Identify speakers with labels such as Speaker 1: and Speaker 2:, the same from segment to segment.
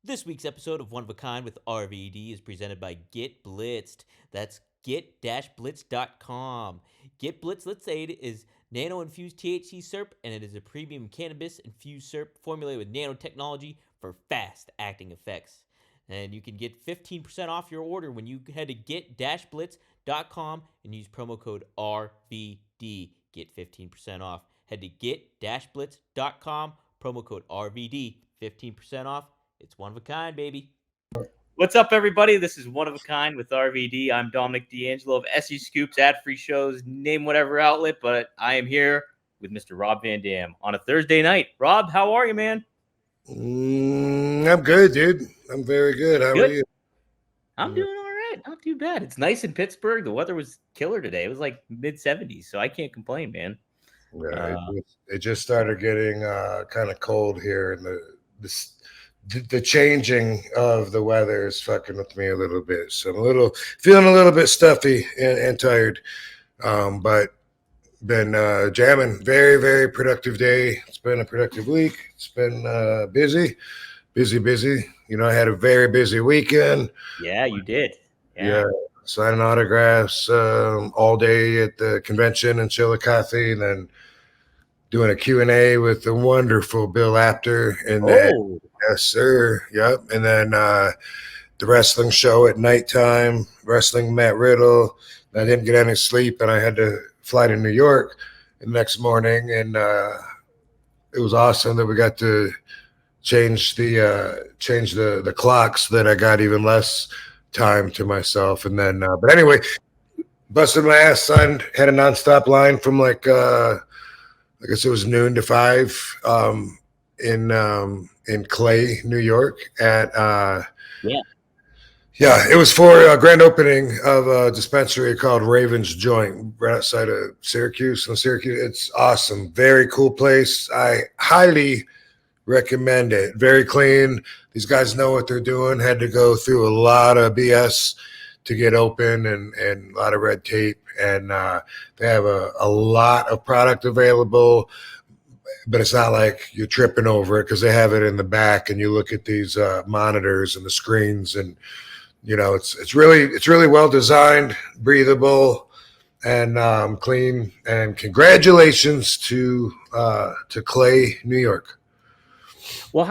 Speaker 1: This week's episode of One of a Kind with RVD is presented by Get Blitzed. That's get-blitz.com. Get Blitz Let's Aid is nano-infused THC syrup, and it is a premium cannabis-infused syrup formulated with nanotechnology for fast-acting effects. And you can get 15% off your order when you head to get-blitz.com and use promo code RVD. Get 15% off. Head to get-blitz.com, promo code RVD, 15% off. It's one of a kind, baby.
Speaker 2: What's up, everybody? This is One of a Kind with RVD. I'm Dominic D'Angelo of SE Scoops, ad-free shows, name whatever outlet, but I am here with Mr. Rob Van Dam on a Thursday night. Rob, how are you, man?
Speaker 3: I'm good, dude. I'm very good. How are you?
Speaker 2: I'm doing all right. Not too bad. It's nice in Pittsburgh. The weather was killer today. It was like mid-70s, so I can't complain, man.
Speaker 3: Yeah, it just started getting kind of cold here, and the changing of the weather is fucking with me a little bit. So I'm feeling a little bit stuffy and tired. But been jamming. Very, very productive day. It's been a productive week. It's been busy. You know, I had a very busy weekend.
Speaker 2: Yeah, you did.
Speaker 3: Yeah. Signing autographs all day at the convention in Chillicothe, and then doing a Q&A with the wonderful Bill Apter. And then, yes, sir. Yep. And then the wrestling show at nighttime, wrestling Matt Riddle. I didn't get any sleep, and I had to fly to New York the next morning. And it was awesome that we got to change the clocks so that I got even less time to myself. And then, but anyway, busted my ass, son. Had a nonstop line from I guess it was noon to 5 in Clay, New York at it was for a grand opening of a dispensary called Raven's Joint right outside of Syracuse. It's awesome. Very cool place. I highly recommend it. Very clean. These guys know what they're doing. Had to go through a lot of BS to get open and a lot of red tape. And they have a lot of product available, but it's not like you're tripping over it because they have it in the back, and you look at these monitors and the screens, and you know it's really well designed, breathable, and clean. And congratulations to Clay, New York.
Speaker 2: Well,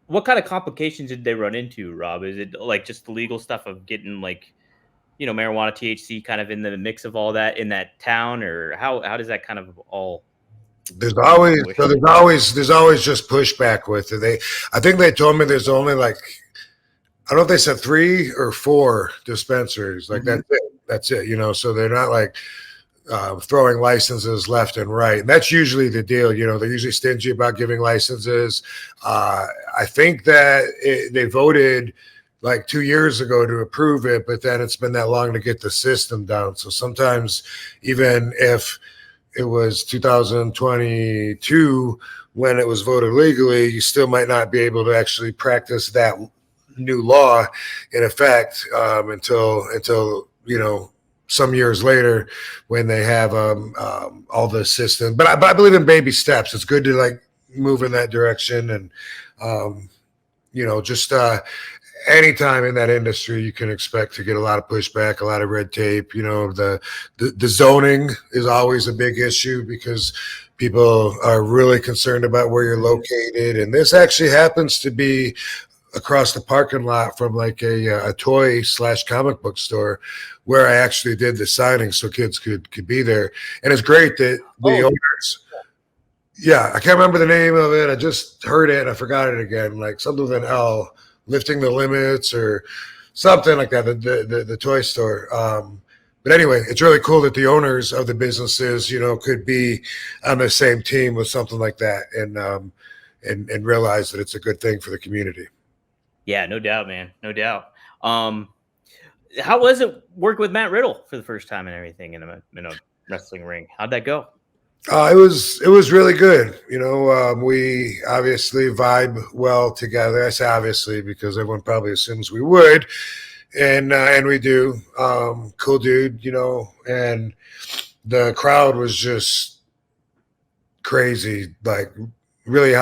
Speaker 2: what kind of complications did they run into, Rob? Is it like just the legal stuff of getting marijuana, THC kind of in the mix of all that in that town, or how does that kind of all?
Speaker 3: There's always just pushback with it. I think they told me there's only I don't know if they said 3 or 4 dispensaries. That's it. You know, so they're not throwing licenses left and right. And that's usually the deal. You know, they're usually stingy about giving licenses. I think that they voted 2 years ago to approve it, but then it's been that long to get the system down. So sometimes even if it was 2022 when it was voted legally, you still might not be able to actually practice that new law in effect until some years later when they have all the system. But I believe in baby steps. It's good to move in that direction, and just anytime in that industry, you can expect to get a lot of pushback, a lot of red tape. You know, the zoning is always a big issue because people are really concerned about where you're located. And this actually happens to be across the parking lot from a toy/comic book store where I actually did the signing so kids could be there. And it's great that the owners, I can't remember the name of it. I just heard it and I forgot it again, something with an L, lifting the limits or something like that, the toy store. But anyway, it's really cool that the owners of the businesses, could be on the same team with something like that and realize that it's a good thing for the community.
Speaker 2: Yeah, no doubt, man. No doubt. How was it working with Matt Riddle for the first time and everything in a wrestling ring? How'd that go?
Speaker 3: It was really good. We obviously vibe well together. I say obviously because everyone probably assumes we would, and we do. Cool dude, and the crowd was just crazy, really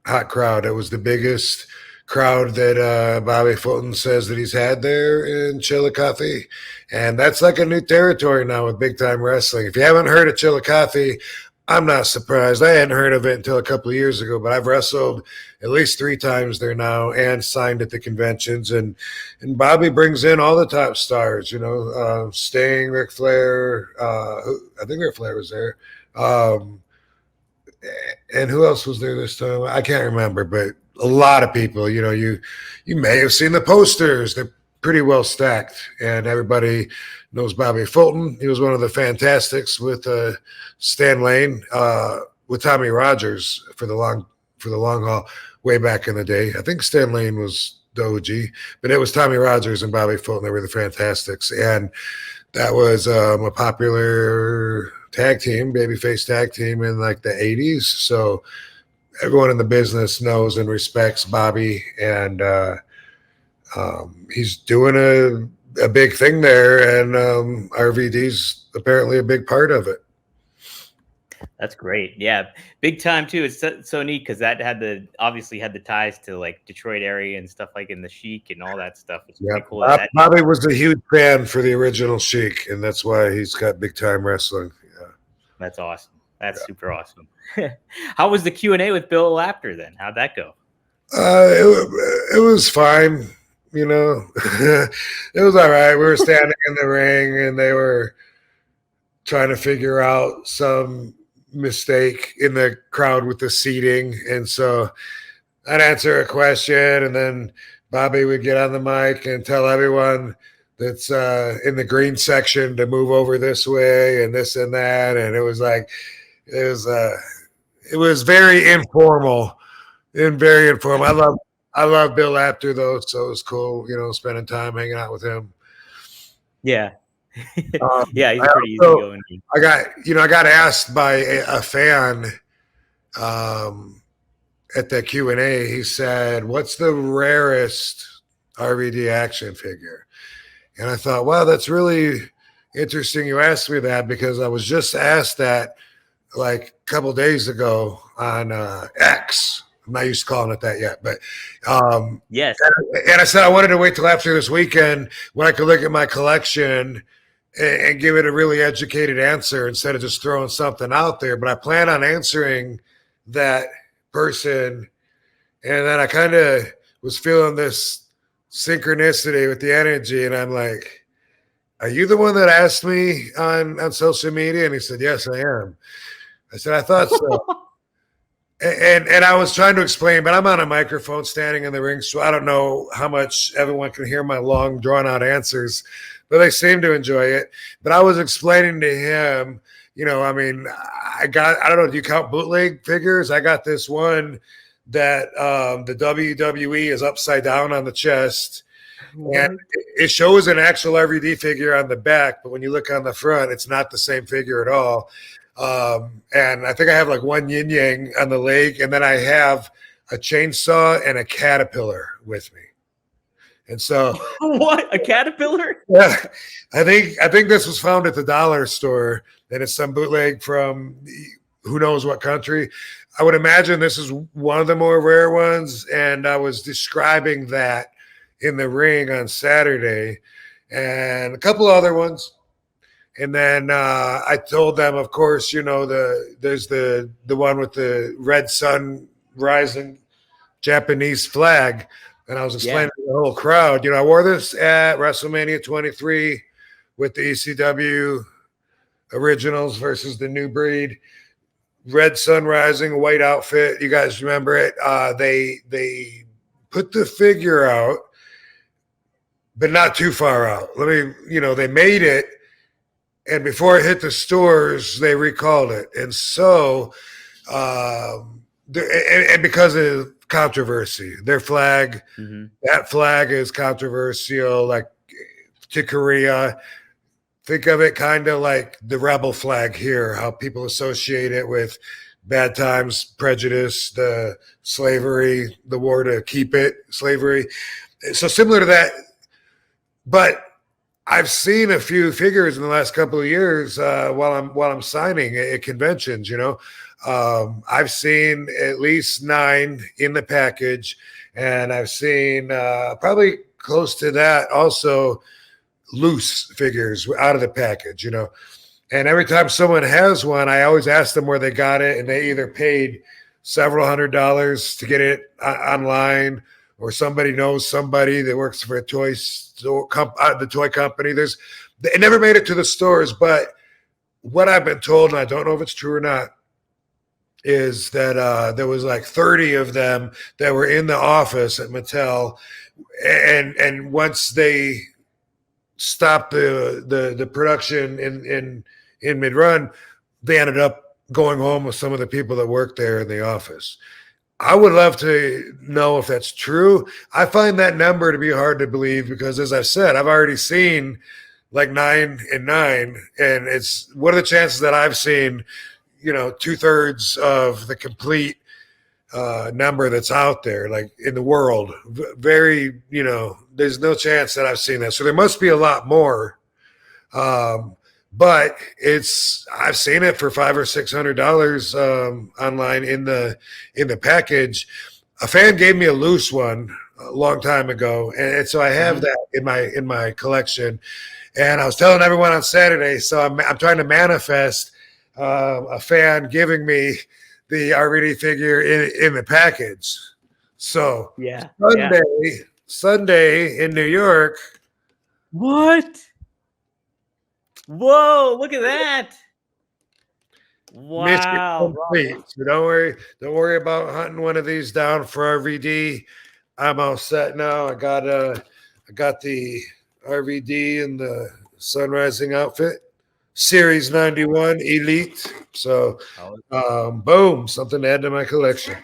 Speaker 3: hot crowd. It was the biggest crowd that Bobby Fulton says that he's had there in Chillicothe. And that's like a new territory now with big time wrestling. If you haven't heard of Chillicothe, I'm not surprised. I hadn't heard of it until a couple of years ago, but I've wrestled at least 3 times there now and signed at the conventions. And Bobby brings in all the top stars, Sting, Ric Flair. I think Ric Flair was there. And who else was there this time? I can't remember, but a lot of people. You may have seen the posters. They're pretty well stacked, and everybody knows Bobby Fulton. He was one of the Fantastics with Stan Lane, with Tommy Rogers for the long haul way back in the day. I think Stan Lane was the OG, but it was Tommy Rogers and Bobby Fulton. They were the Fantastics, and that was a popular tag team, babyface tag team in like the 80s. So everyone in the business knows and respects Bobby, and he's doing a big thing there, and RVD's apparently a big part of it.
Speaker 2: That's great. Yeah, big time too. It's so neat because that obviously had the ties to like Detroit area and stuff, like in the Chic and all that stuff. It's pretty cool.
Speaker 3: Bobby was a huge fan for the original Chic, and that's why he's got big time wrestling. Yeah,
Speaker 2: that's awesome. That's super awesome. How was the Q&A with Bill after then? How'd that go?
Speaker 3: It was fine. It was all right. We were standing in the ring, and they were trying to figure out some mistake in the crowd with the seating. And so I'd answer a question, and then Bobby would get on the mic and tell everyone that's in the green section to move over this way and this and that. And it was very informal and very informal. I love Bill Apter though, so it was cool, spending time hanging out with him.
Speaker 2: Yeah. Yeah, he's pretty easy going.
Speaker 3: I got asked by a fan at the Q&A. He said, "What's the rarest RVD action figure?" And I thought, wow, that's really interesting you asked me that, because I was just asked that like a couple days ago on X. I'm not used to calling it that yet, but
Speaker 2: yes.
Speaker 3: And I said I wanted to wait till after this weekend when I could look at my collection and give it a really educated answer instead of just throwing something out there. But I plan on answering that person, and then I kind of was feeling this synchronicity with the energy, and I'm like, "Are you the one that asked me on social media?" And he said, "Yes, I am." I said, "I thought so." And I was trying to explain, but I'm on a microphone standing in the ring, so I don't know how much everyone can hear my long, drawn-out answers, but they seem to enjoy it. But I was explaining to him, I don't know, do you count bootleg figures? I got this one that the WWE is upside down on the chest, and it shows an actual RVD figure on the back, but when you look on the front, it's not the same figure at all. And I think I have like one yin yang on the leg, and then I have a chainsaw and a caterpillar with me. And so
Speaker 2: what? A caterpillar?
Speaker 3: Yeah. I think this was found at the dollar store, and it's some bootleg from who knows what country. I would imagine this is one of the more rare ones, and I was describing that in the ring on Saturday, and a couple other ones. And then I told them, of course, there's the one with the red sun rising Japanese flag. And I was explaining to the whole crowd, I wore this at WrestleMania 23 with the ECW originals versus the New Breed. Red sun rising, white outfit. You guys remember it? They put the figure out, but not too far out. They made it. And before it hit the stores, they recalled it. And so, and because of controversy, their flag, that flag is controversial, like to Korea. Think of it kind of like the rebel flag here, how people associate it with bad times, prejudice, the slavery, the war to keep it, slavery. So similar to that, but I've seen a few figures in the last couple of years while I'm signing at conventions. I've seen at least 9 in the package, and I've seen probably close to that also loose figures out of the package, And every time someone has one, I always ask them where they got it, and they either paid several $100s to get it online, or somebody knows somebody that works for a toy store, the toy company. It never made it to the stores, but what I've been told, and I don't know if it's true or not, is that there was like 30 of them that were in the office at Mattel, and once they stopped the production in mid-run, they ended up going home with some of the people that worked there in the office. I would love to know if that's true. I find that number to be hard to believe because, as I've said, I've already seen like 9 and 9, and it's what are the chances that I've seen 2/3 of the complete number that's out there, like in the world. Very, there's no chance that I've seen that. So there must be a lot more. But I've seen it for $500 or $600 online in the package. A fan gave me a loose one a long time ago, and so I have that in my collection. And I was telling everyone on Saturday, so I'm trying to manifest a fan giving me the RVD figure in the package. So Sunday in New York.
Speaker 2: What? Whoa! Look at that! Wow!
Speaker 3: So don't worry about hunting one of these down for RVD. I'm all set now. I got the RVD in the Sunrising outfit, Series 91 Elite. So, boom, something to add to my collection.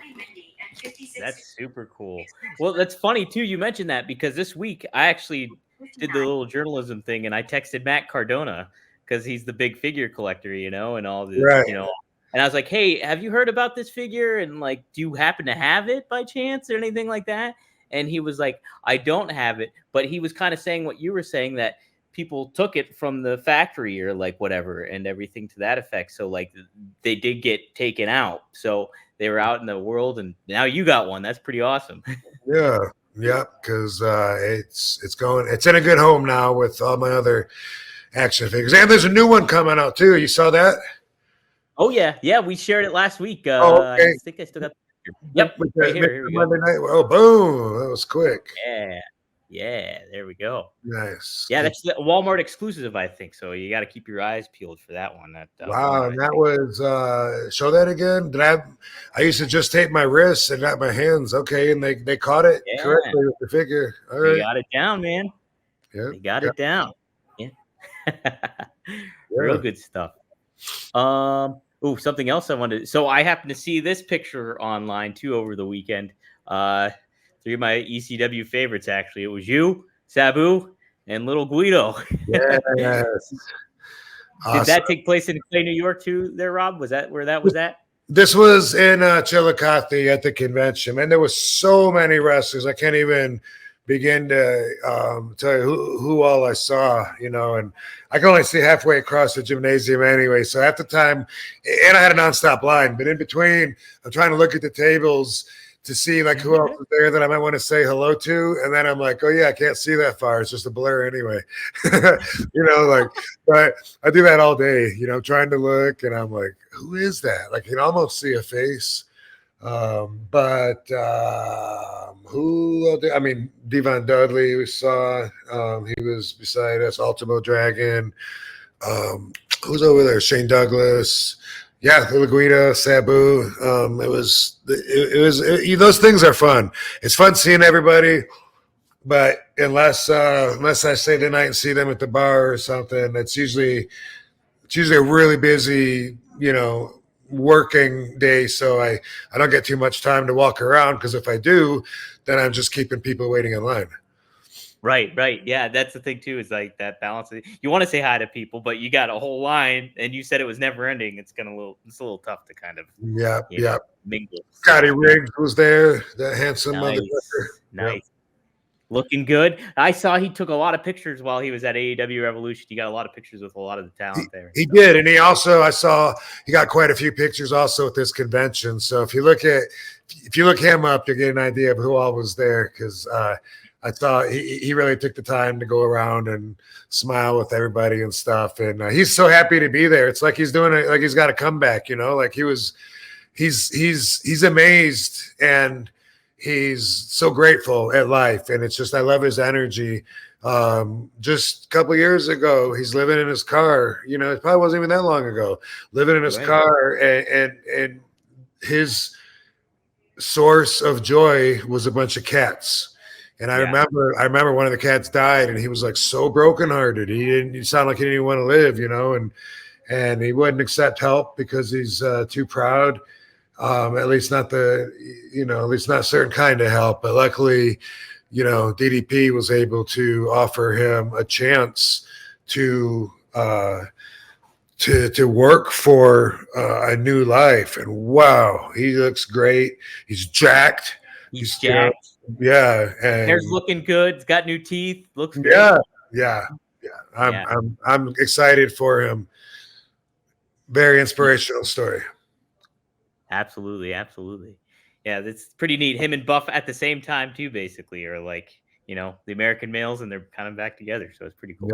Speaker 2: That's super cool. Well, that's funny too. You mentioned that because this week I actually did the little journalism thing, and I texted Matt Cardona because he's the big figure collector, and all this,
Speaker 3: right.
Speaker 2: And I was like, "Hey, have you heard about this figure? And like, do you happen to have it by chance or anything like that?" And he was like, "I don't have it," but he was kind of saying what you were saying, that people took it from the factory or like whatever and everything to that effect. So like they did get taken out. So they were out in the world, and now you got one. That's pretty awesome.
Speaker 3: Yeah, because it's in a good home now with all my other action figures. And there's a new one coming out too. You saw that?
Speaker 2: Oh yeah, we shared it last week.
Speaker 3: Okay.
Speaker 2: I think I still got the picture. Yep, right here we go.
Speaker 3: Monday night. Oh, boom! That was quick.
Speaker 2: Yeah, there we go.
Speaker 3: Nice.
Speaker 2: Yeah, that's the Walmart exclusive, I think. So you got to keep your eyes peeled for that one.
Speaker 3: Wow, and that was show that again. I used to just tape my wrists and not my hands. Okay, and they caught it correctly with the figure. All right,
Speaker 2: they got it down, man.
Speaker 3: Yeah,
Speaker 2: they got it down. Yeah, real good stuff. Something else I wanted. So I happened to see this picture online too over the weekend. 3 of my ECW favorites, actually. It was you, Sabu, and Little Guido.
Speaker 3: Yes.
Speaker 2: Awesome. Did that take place in Clay, New York, too, there, Rob? Was that where that was at?
Speaker 3: This was in Chillicothe at the convention, and there was so many wrestlers. I can't even begin to tell you who all I saw, and I can only see halfway across the gymnasium anyway. So at the time, and I had a nonstop line, but in between, I'm trying to look at the tables to see like who else is there that I might want to say hello to. And then I'm like, oh yeah, I can't see that far. It's just a blur anyway. But I do that all day, trying to look, and I'm like, who is that? Like, you can almost see a face. Devon Dudley we saw, he was beside us, Ultimo Dragon. Who's over there? Shane Douglas. Yeah, Little Guido, Sabu. It was those things are fun. It's fun seeing everybody, but unless I stay the night and see them at the bar or something, it's usually a really busy, working day. So I don't get too much time to walk around, because if I do, then I'm just keeping people waiting in line.
Speaker 2: Right. Yeah, that's the thing too, is like that balance. You want to say hi to people, but you got a whole line, and you said it was never ending. It's a little tough to kind of mingle.
Speaker 3: Scotty Riggs was there, that handsome motherfucker.
Speaker 2: Nice. Looking good. I saw he took a lot of pictures while he was at AEW Revolution. He got a lot of pictures with a lot of the talent there.
Speaker 3: He did, and I saw he got quite a few pictures also at this convention. So if you look him up, to get an idea of who all was there, because I thought he really took the time to go around and smile with everybody and stuff. And he's so happy to be there. It's like he's doing it, like he's got a comeback, like he's amazed, and he's so grateful at life. And it's just, I love his energy. Just a couple of years ago, he's living in his car. It probably wasn't even that long ago, living in his car, and his source of joy was a bunch of cats. And I remember one of the cats died, and he was like so brokenhearted. He sounded like he didn't even want to live, and he wouldn't accept help because he's too proud. At least not certain kind of help. But luckily, DDP was able to offer him a chance to work for a new life. And wow, he looks great. He's jacked.
Speaker 2: He's jacked.
Speaker 3: Yeah, and
Speaker 2: hair's looking good. He's got new teeth. Looks great.
Speaker 3: Yeah. I'm excited for him. Very inspirational story.
Speaker 2: Absolutely. Yeah, that's pretty neat. Him and Buff at the same time too, basically, or like the American males, and they're kind of back together. So it's pretty cool.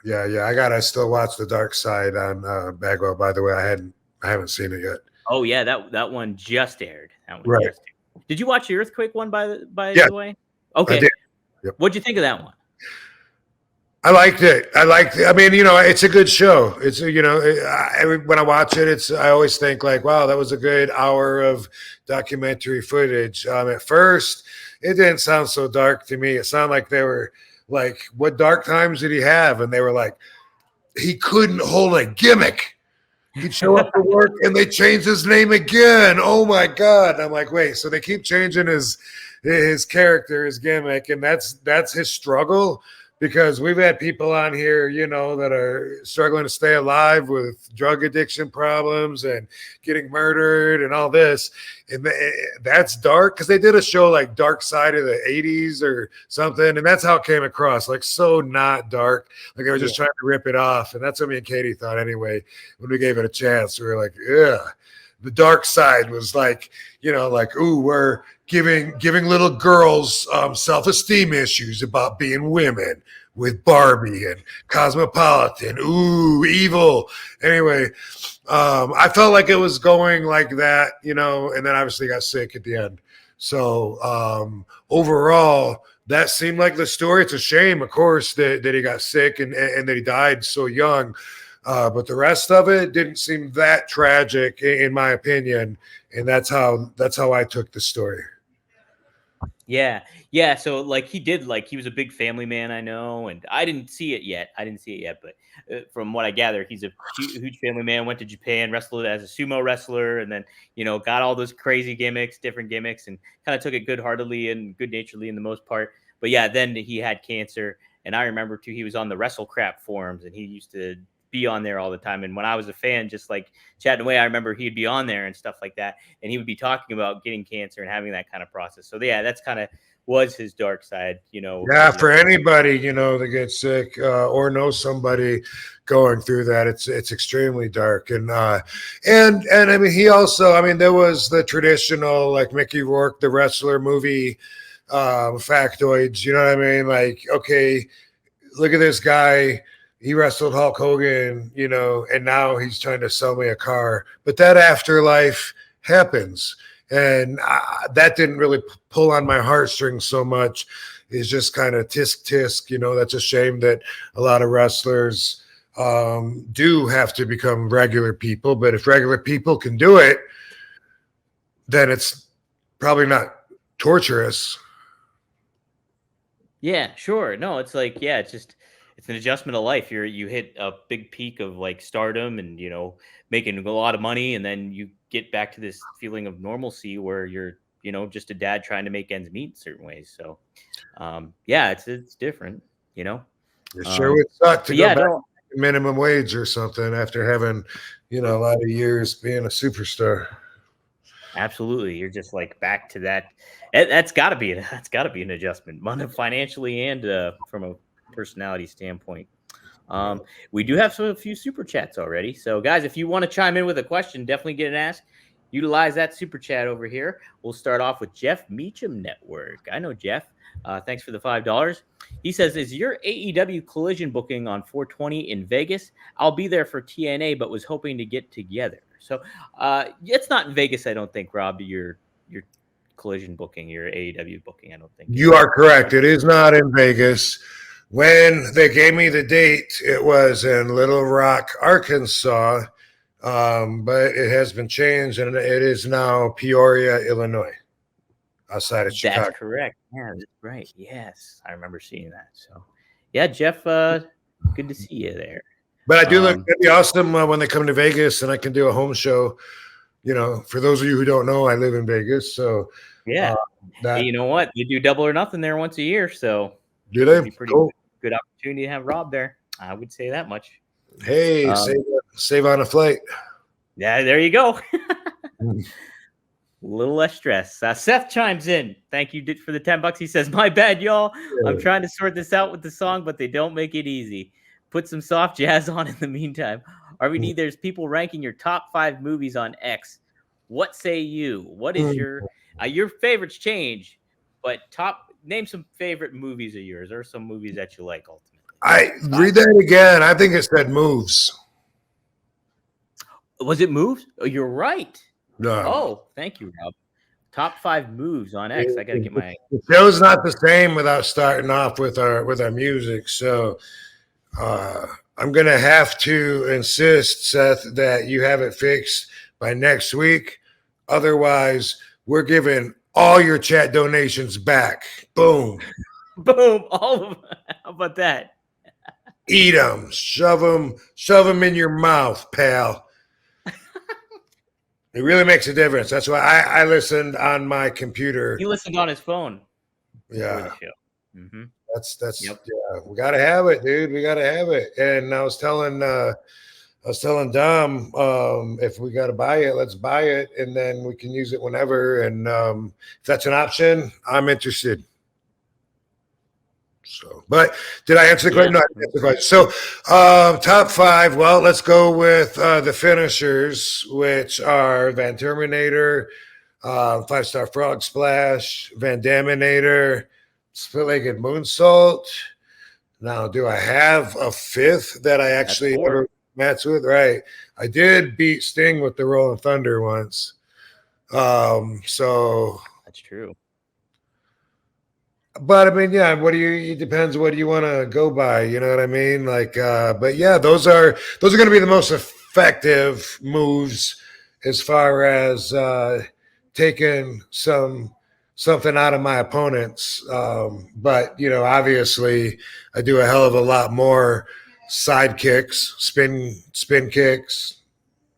Speaker 3: Yeah. I gotta still watch The Dark Side on Bagwell. By the way, I haven't seen it yet.
Speaker 2: Oh yeah, that one just aired.
Speaker 3: Right.
Speaker 2: Did you watch the Earthquake one by the way? Okay.
Speaker 3: I did. Yep.
Speaker 2: What'd you think of that one?
Speaker 3: I liked it. I mean, it's a good show. It's when I watch it, I always think like, wow, that was a good hour of documentary footage. At first, it didn't sound so dark to me. It sounded like they were like, what dark times did he have? And they were like, he couldn't hold a gimmick. He'd show up to work and they changed his name again. Oh my God. And I'm like, wait, so they keep changing his character, his gimmick, and that's his struggle. Because we've had people on here, that are struggling to stay alive with drug addiction problems and getting murdered and all this. And that's dark, because they did a show like Dark Side of the 80s or something. And that's how it came across, like so not dark. Like they were just trying to rip it off. And that's what me and Katie thought anyway. When we gave it a chance, we were like, yeah. The dark side was like, ooh, we're giving little girls self-esteem issues about being women with Barbie and Cosmopolitan. Ooh, evil. Anyway, I felt like it was going like that, and then obviously got sick at the end. So overall, that seemed like the story. It's a shame, of course, that he got sick and that he died so young. But the rest of it didn't seem that tragic, in my opinion, and that's how I took the story.
Speaker 2: Yeah. So like he was a big family man, I know, and I didn't see it yet. But from what I gather, he's a huge family man. Went to Japan, wrestled as a sumo wrestler, and then got all those crazy different gimmicks, and kind of took it good-heartedly and good-naturedly in the most part. But yeah, then he had cancer, and I remember too, he was on the Wrestle Crap forums, and he used to be on there all the time. And when I was a fan, just like chatting away, I remember he'd be on there and stuff like that. And he would be talking about getting cancer and having that kind of process. So yeah, that's kind of was his dark side,
Speaker 3: Yeah, for anybody, that gets sick or knows somebody going through that, it's extremely dark. And I mean, he also, there was the traditional, like Mickey Rourke, the wrestler movie factoids, you know what I mean? Like, okay, look at this guy. He wrestled Hulk Hogan, and now he's trying to sell me a car. But that afterlife happens. And that didn't really pull on my heartstrings so much. It's just kind of tisk. That's a shame that a lot of wrestlers do have to become regular people. But if regular people can do it, then it's probably not torturous.
Speaker 2: Yeah, sure. No, it's like, it's an adjustment of life. You hit a big peak of like stardom and, making a lot of money. And then you get back to this feeling of normalcy where you're, just a dad trying to make ends meet in certain ways. So, it's different, It
Speaker 3: sure would suck to go back to minimum wage or something after having, a lot of years being a superstar.
Speaker 2: Absolutely. You're just like back to that. That's got to be an adjustment, financially and from a personality standpoint. We do have a few super chats already. So, guys, if you want to chime in with a question, definitely get an ask. Utilize that super chat over here. We'll start off with Jeff Meacham Network. I know Jeff. Thanks for the $5. He says, "Is your AEW Collision booking on 420 in Vegas? I'll be there for TNA, but was hoping to get together." So, it's not in Vegas, I don't think, Rob. Your Collision booking, your AEW booking, I don't think.
Speaker 3: You are correct. It is not in Vegas. When they gave me the date, it was in Little Rock, Arkansas, but it has been changed, and it is now Peoria, Illinois, outside of Chicago.
Speaker 2: That's correct. Yeah, that's right. Yes, I remember seeing that. So, yeah, Jeff, good to see you there.
Speaker 3: But I do look pretty awesome when they come to Vegas, and I can do a home show. You know, for those of you who don't know, I live in Vegas, so
Speaker 2: yeah. Hey, you know what? You do Double or Nothing there once a year, so
Speaker 3: do they?
Speaker 2: Be pretty good opportunity to have Rob there. I would say that much.
Speaker 3: Hey, save on a flight.
Speaker 2: Yeah, there you go. A little less stress. Seth chimes in. Thank you for the $10. He says, "My bad, y'all. I'm trying to sort this out with the song, but they don't make it easy. Put some soft jazz on in the meantime. RVD, there's people ranking your top 5 movies on X. What say you? What is your favorites change, but name some favorite movies of yours or some movies that you like ultimately."
Speaker 3: Read that again. I think it said moves.
Speaker 2: Was it moves? Oh, you're right.
Speaker 3: No.
Speaker 2: Oh, thank you, Rob. Top 5 moves on X. I got to get my.
Speaker 3: The show's not the same without starting off with our music. So I'm gonna have to insist, Seth, that you have it fixed by next week. Otherwise, we're giving all your chat donations back. Boom.
Speaker 2: Boom. All of them. How about that?
Speaker 3: Eat them. Shove them in your mouth, pal. It really makes a difference. That's why I listened on my computer.
Speaker 2: He listened on his phone.
Speaker 3: Yeah.
Speaker 2: Mm-hmm.
Speaker 3: That's yeah. We gotta have it, dude. We gotta have it. And I was telling Dom, if we gotta buy it, let's buy it, and then we can use it whenever. And if that's an option, I'm interested. So, but did I answer the question? No, I didn't answer the question. So, top 5. Well, let's go with the finishers, which are Van Terminator, 5-star Frog Splash, Van Daminator, Split-Legged Moonsault. Now, do I have a 5th that I actually ever matched with? Right. I did beat Sting with the Rolling Thunder once. So
Speaker 2: that's true.
Speaker 3: But I mean, yeah, it depends what you want to go by, you know what I mean? Like, but yeah, those are going to be the most effective moves as far as taking something out of my opponents. But you know, obviously I do a hell of a lot more side kicks, spin kicks,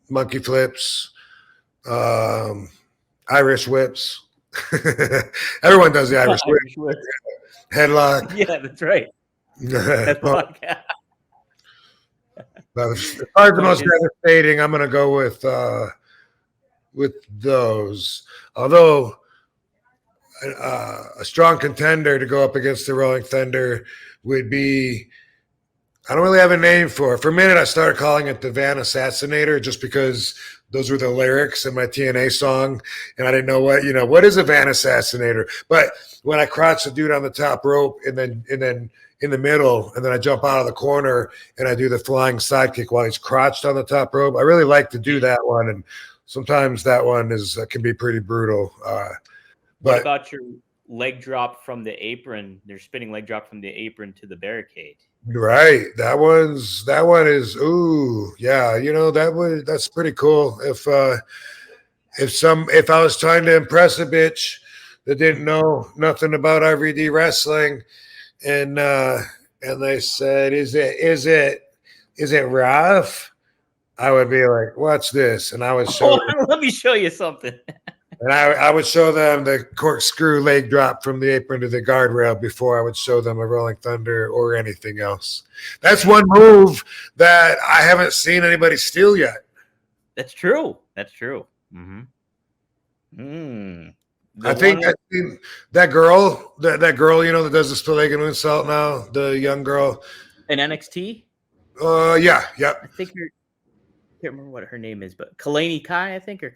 Speaker 3: monkey flips, Irish whips. Everyone does the Irish whip. Headlock.
Speaker 2: Yeah, that's right. Headlock.
Speaker 3: As far as the most devastating, I'm going to go with those. Although a strong contender to go up against the Rolling Thunder would be, I don't really have a name for it. For a minute, I started calling it the Van Assassinator just because those were the lyrics in my TNA song, and I didn't know what is a Van Assassinator. But when I crotch the dude on the top rope and then in the middle, and then I jump out of the corner and I do the flying sidekick while he's crouched on the top rope, I really like to do that one, and sometimes that one can be pretty brutal.
Speaker 2: What about your leg drop from the apron? Their spinning leg drop from the apron to the barricade.
Speaker 3: Right. That one is, ooh, yeah, that's pretty cool. If I was trying to impress a bitch that didn't know nothing about RVD wrestling and they said, is it rough? I would be like, what's this? And I would show
Speaker 2: let me show you something.
Speaker 3: And I would show them the corkscrew leg drop from the apron to the guardrail before I would show them a Rolling Thunder or anything else. That's one move that I haven't seen anybody steal yet.
Speaker 2: That's true. Mm-hmm.
Speaker 3: I think that girl, that girl, you know, that does the split leg and moonsault now, the young girl
Speaker 2: in NXT.
Speaker 3: Yeah.
Speaker 2: I think you're. I can't remember what her name is, but Kalani Kai, I think, or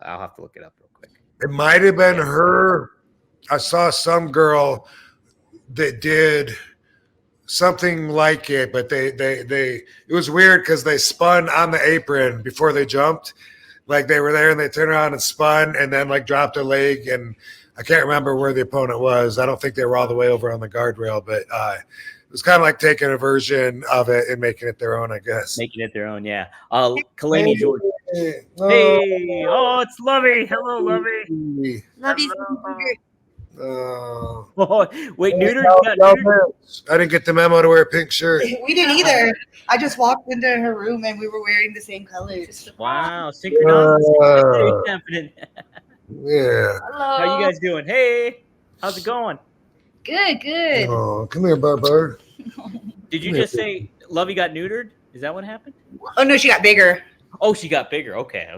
Speaker 2: I'll have to look it up real quick.
Speaker 3: It might have been her. I saw some girl that did something like it, but they it was weird because they spun on the apron before they jumped. Like they were there and they turned around and spun and then like dropped a leg, and I can't remember where the opponent was. I don't think they were all the way over on the guardrail, but it was kind of like taking a version of it and making it their own, I guess.
Speaker 2: Making it their own, yeah. Kalani George. Hey, it's Lovey. Hello, Lovey.
Speaker 4: Lovey's
Speaker 3: Oh,
Speaker 2: wait, neutered?
Speaker 3: I didn't get the memo to wear a pink shirt.
Speaker 4: We didn't either. I just walked into her room and we were wearing the same colors.
Speaker 2: Wow, synchronized happening.
Speaker 3: Yeah.
Speaker 4: Hello.
Speaker 2: How you guys doing? Hey, how's it going?
Speaker 4: Good.
Speaker 3: Oh, come here, Barbara.
Speaker 2: Did you just say Lovey got neutered? Is that what happened?
Speaker 4: Oh no, she got bigger.
Speaker 2: Oh, she got bigger. Okay.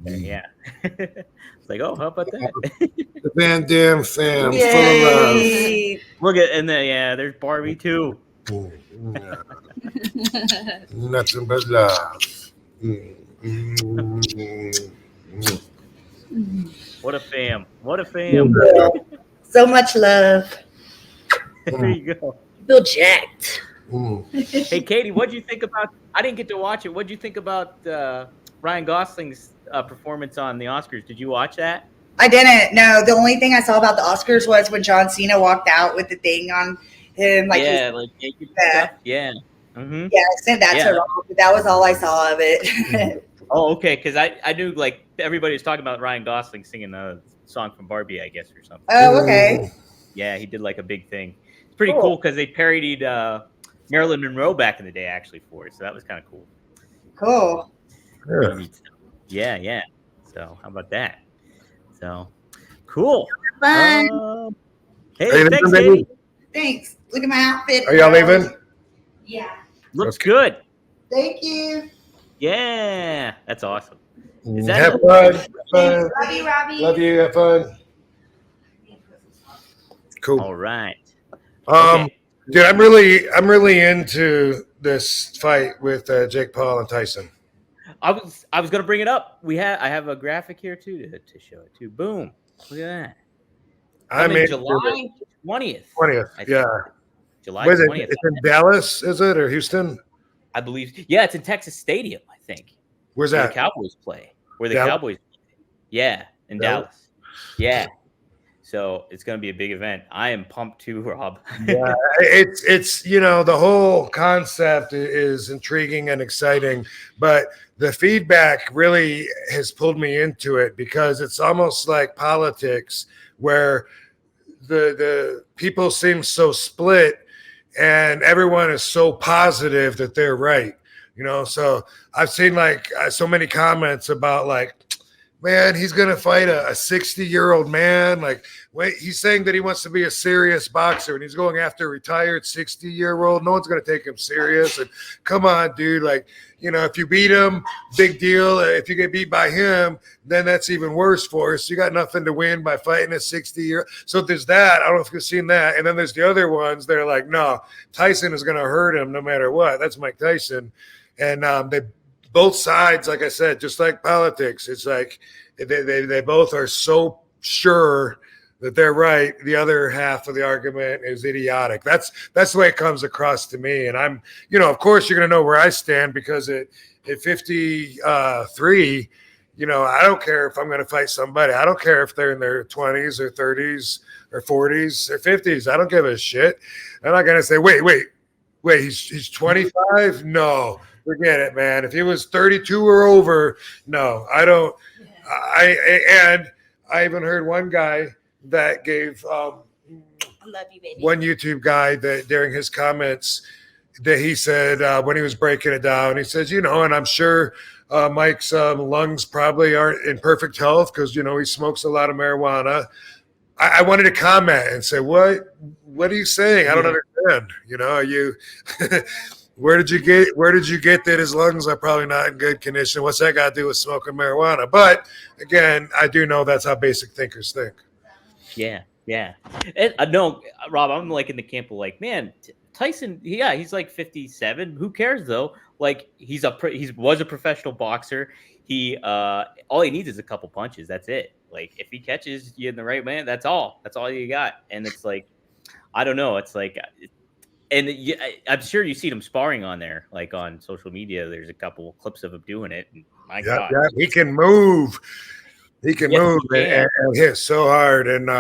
Speaker 2: Yeah. It's like, oh, how about that?
Speaker 3: The Van Dam fam,
Speaker 4: Yay.
Speaker 3: full
Speaker 2: Look at there's Barbie too.
Speaker 3: of love. Nothing but love.
Speaker 2: What a fam! What a fam!
Speaker 4: So much love.
Speaker 2: There you go.
Speaker 4: Feel jacked.
Speaker 2: Hey, Katie, what'd you think about? I didn't get to watch it. What'd you think about Ryan Gosling's performance on the Oscars? Did you watch that?
Speaker 4: I didn't. No, the only thing I saw about the Oscars was when John Cena walked out with the thing on him. Like
Speaker 2: naked stuff. Yeah. Mm-hmm.
Speaker 4: Yeah, I sent that to Rob, but that was all I saw of it.
Speaker 2: Oh, okay. Because I knew like everybody was talking about Ryan Gosling singing the song from Barbie, I guess, or something.
Speaker 4: Oh, okay.
Speaker 2: Yeah, he did like a big thing. It's pretty cool because they parodied Marilyn Monroe back in the day, actually, for it. So that was kind of cool.
Speaker 4: Cool.
Speaker 2: Yeah. So how about that? So cool.
Speaker 4: Fun.
Speaker 2: Hey, thanks, Katie.
Speaker 4: Thanks. Look at my outfit.
Speaker 3: Are y'all leaving?
Speaker 4: Yeah.
Speaker 2: Looks good.
Speaker 4: Thank you.
Speaker 2: Yeah, that's awesome. Is
Speaker 3: Have
Speaker 2: that
Speaker 3: fun.
Speaker 4: Love you, Robbie.
Speaker 3: Love you. Have fun. Cool.
Speaker 2: All right.
Speaker 3: Dude, I'm really into this fight with Jake Paul and Tyson.
Speaker 2: I was gonna bring it up. I have a graphic here too to show it too. Boom! Look at that. I mean, July 20th.
Speaker 3: 20th, yeah.
Speaker 2: July
Speaker 3: 20th.
Speaker 2: It's
Speaker 3: in Dallas, is it, or Houston?
Speaker 2: I believe. Yeah, it's in Texas Stadium. I think.
Speaker 3: Where's
Speaker 2: where
Speaker 3: that?
Speaker 2: The Cowboys play. Where the Cowboys play. Yeah, in Dallas. Yeah. So it's going to be a big event. I am pumped too, Rob.
Speaker 3: Yeah, it's the whole concept is intriguing and exciting, but the feedback really has pulled me into it because it's almost like politics where the people seem so split and everyone is so positive that they're right. So I've seen like so many comments about like, man, he's going to fight a 60-year-old man. Like, wait, he's saying that he wants to be a serious boxer and he's going after a retired 60-year-old. No one's going to take him serious. And come on, dude. Like, if you beat him, big deal. If you get beat by him, then that's even worse for us. You got nothing to win by fighting a 60-year. So there's that. I don't know if you've seen that. And then there's the other ones. They're like, no, Tyson is going to hurt him no matter what. That's Mike Tyson. And they both sides, like I said, just like politics, it's like they both are so sure that they're right. The other half of the argument is idiotic. That's the way it comes across to me. And I'm, of course you're going to know where I stand because at 53, I don't care if I'm going to fight somebody. I don't care if they're in their 20s or 30s or 40s or 50s. I don't give a shit. I'm not going to say, wait, he's 25? No. Forget it, man. If he was 32 or over, no, I don't. I even heard one guy that gave
Speaker 4: I love you, baby.
Speaker 3: one YouTube guy that during his comments that he said when he was breaking it down, he says, and I'm sure Mike's lungs probably aren't in perfect health because he smokes a lot of marijuana. I wanted to comment and say, what are you saying? I don't understand. Are you Where did you get that his lungs are probably not in good condition? What's that got to do with smoking marijuana? But again, I do know that's how basic thinkers think.
Speaker 2: Yeah. And, no, Rob, I'm like in the camp of like, man, Tyson, he's like 57. Who cares though? Like he was a professional boxer. He all he needs is a couple punches. That's it. Like if he catches you in the right man, that's all. That's all you got. And it's like, I don't know. It's like, and I'm sure you see him sparring on there, like on social media. There's a couple clips of him doing it. And my God,
Speaker 3: he can move. He can move and hit so hard. And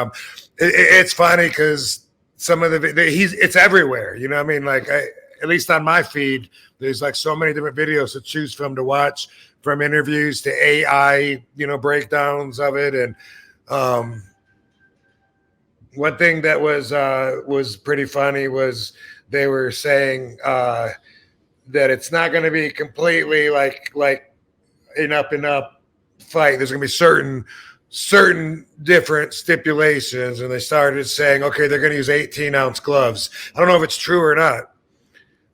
Speaker 3: it's funny because some of it's everywhere. You know what I mean? Like at least on my feed, there's like so many different videos to choose from to watch, from interviews to AI, breakdowns of it. And one thing that was pretty funny was they were saying that it's not going to be completely like an up and up fight. There's going to be certain different stipulations, and they started saying, okay, they're going to use 18-ounce gloves. I don't know if it's true or not.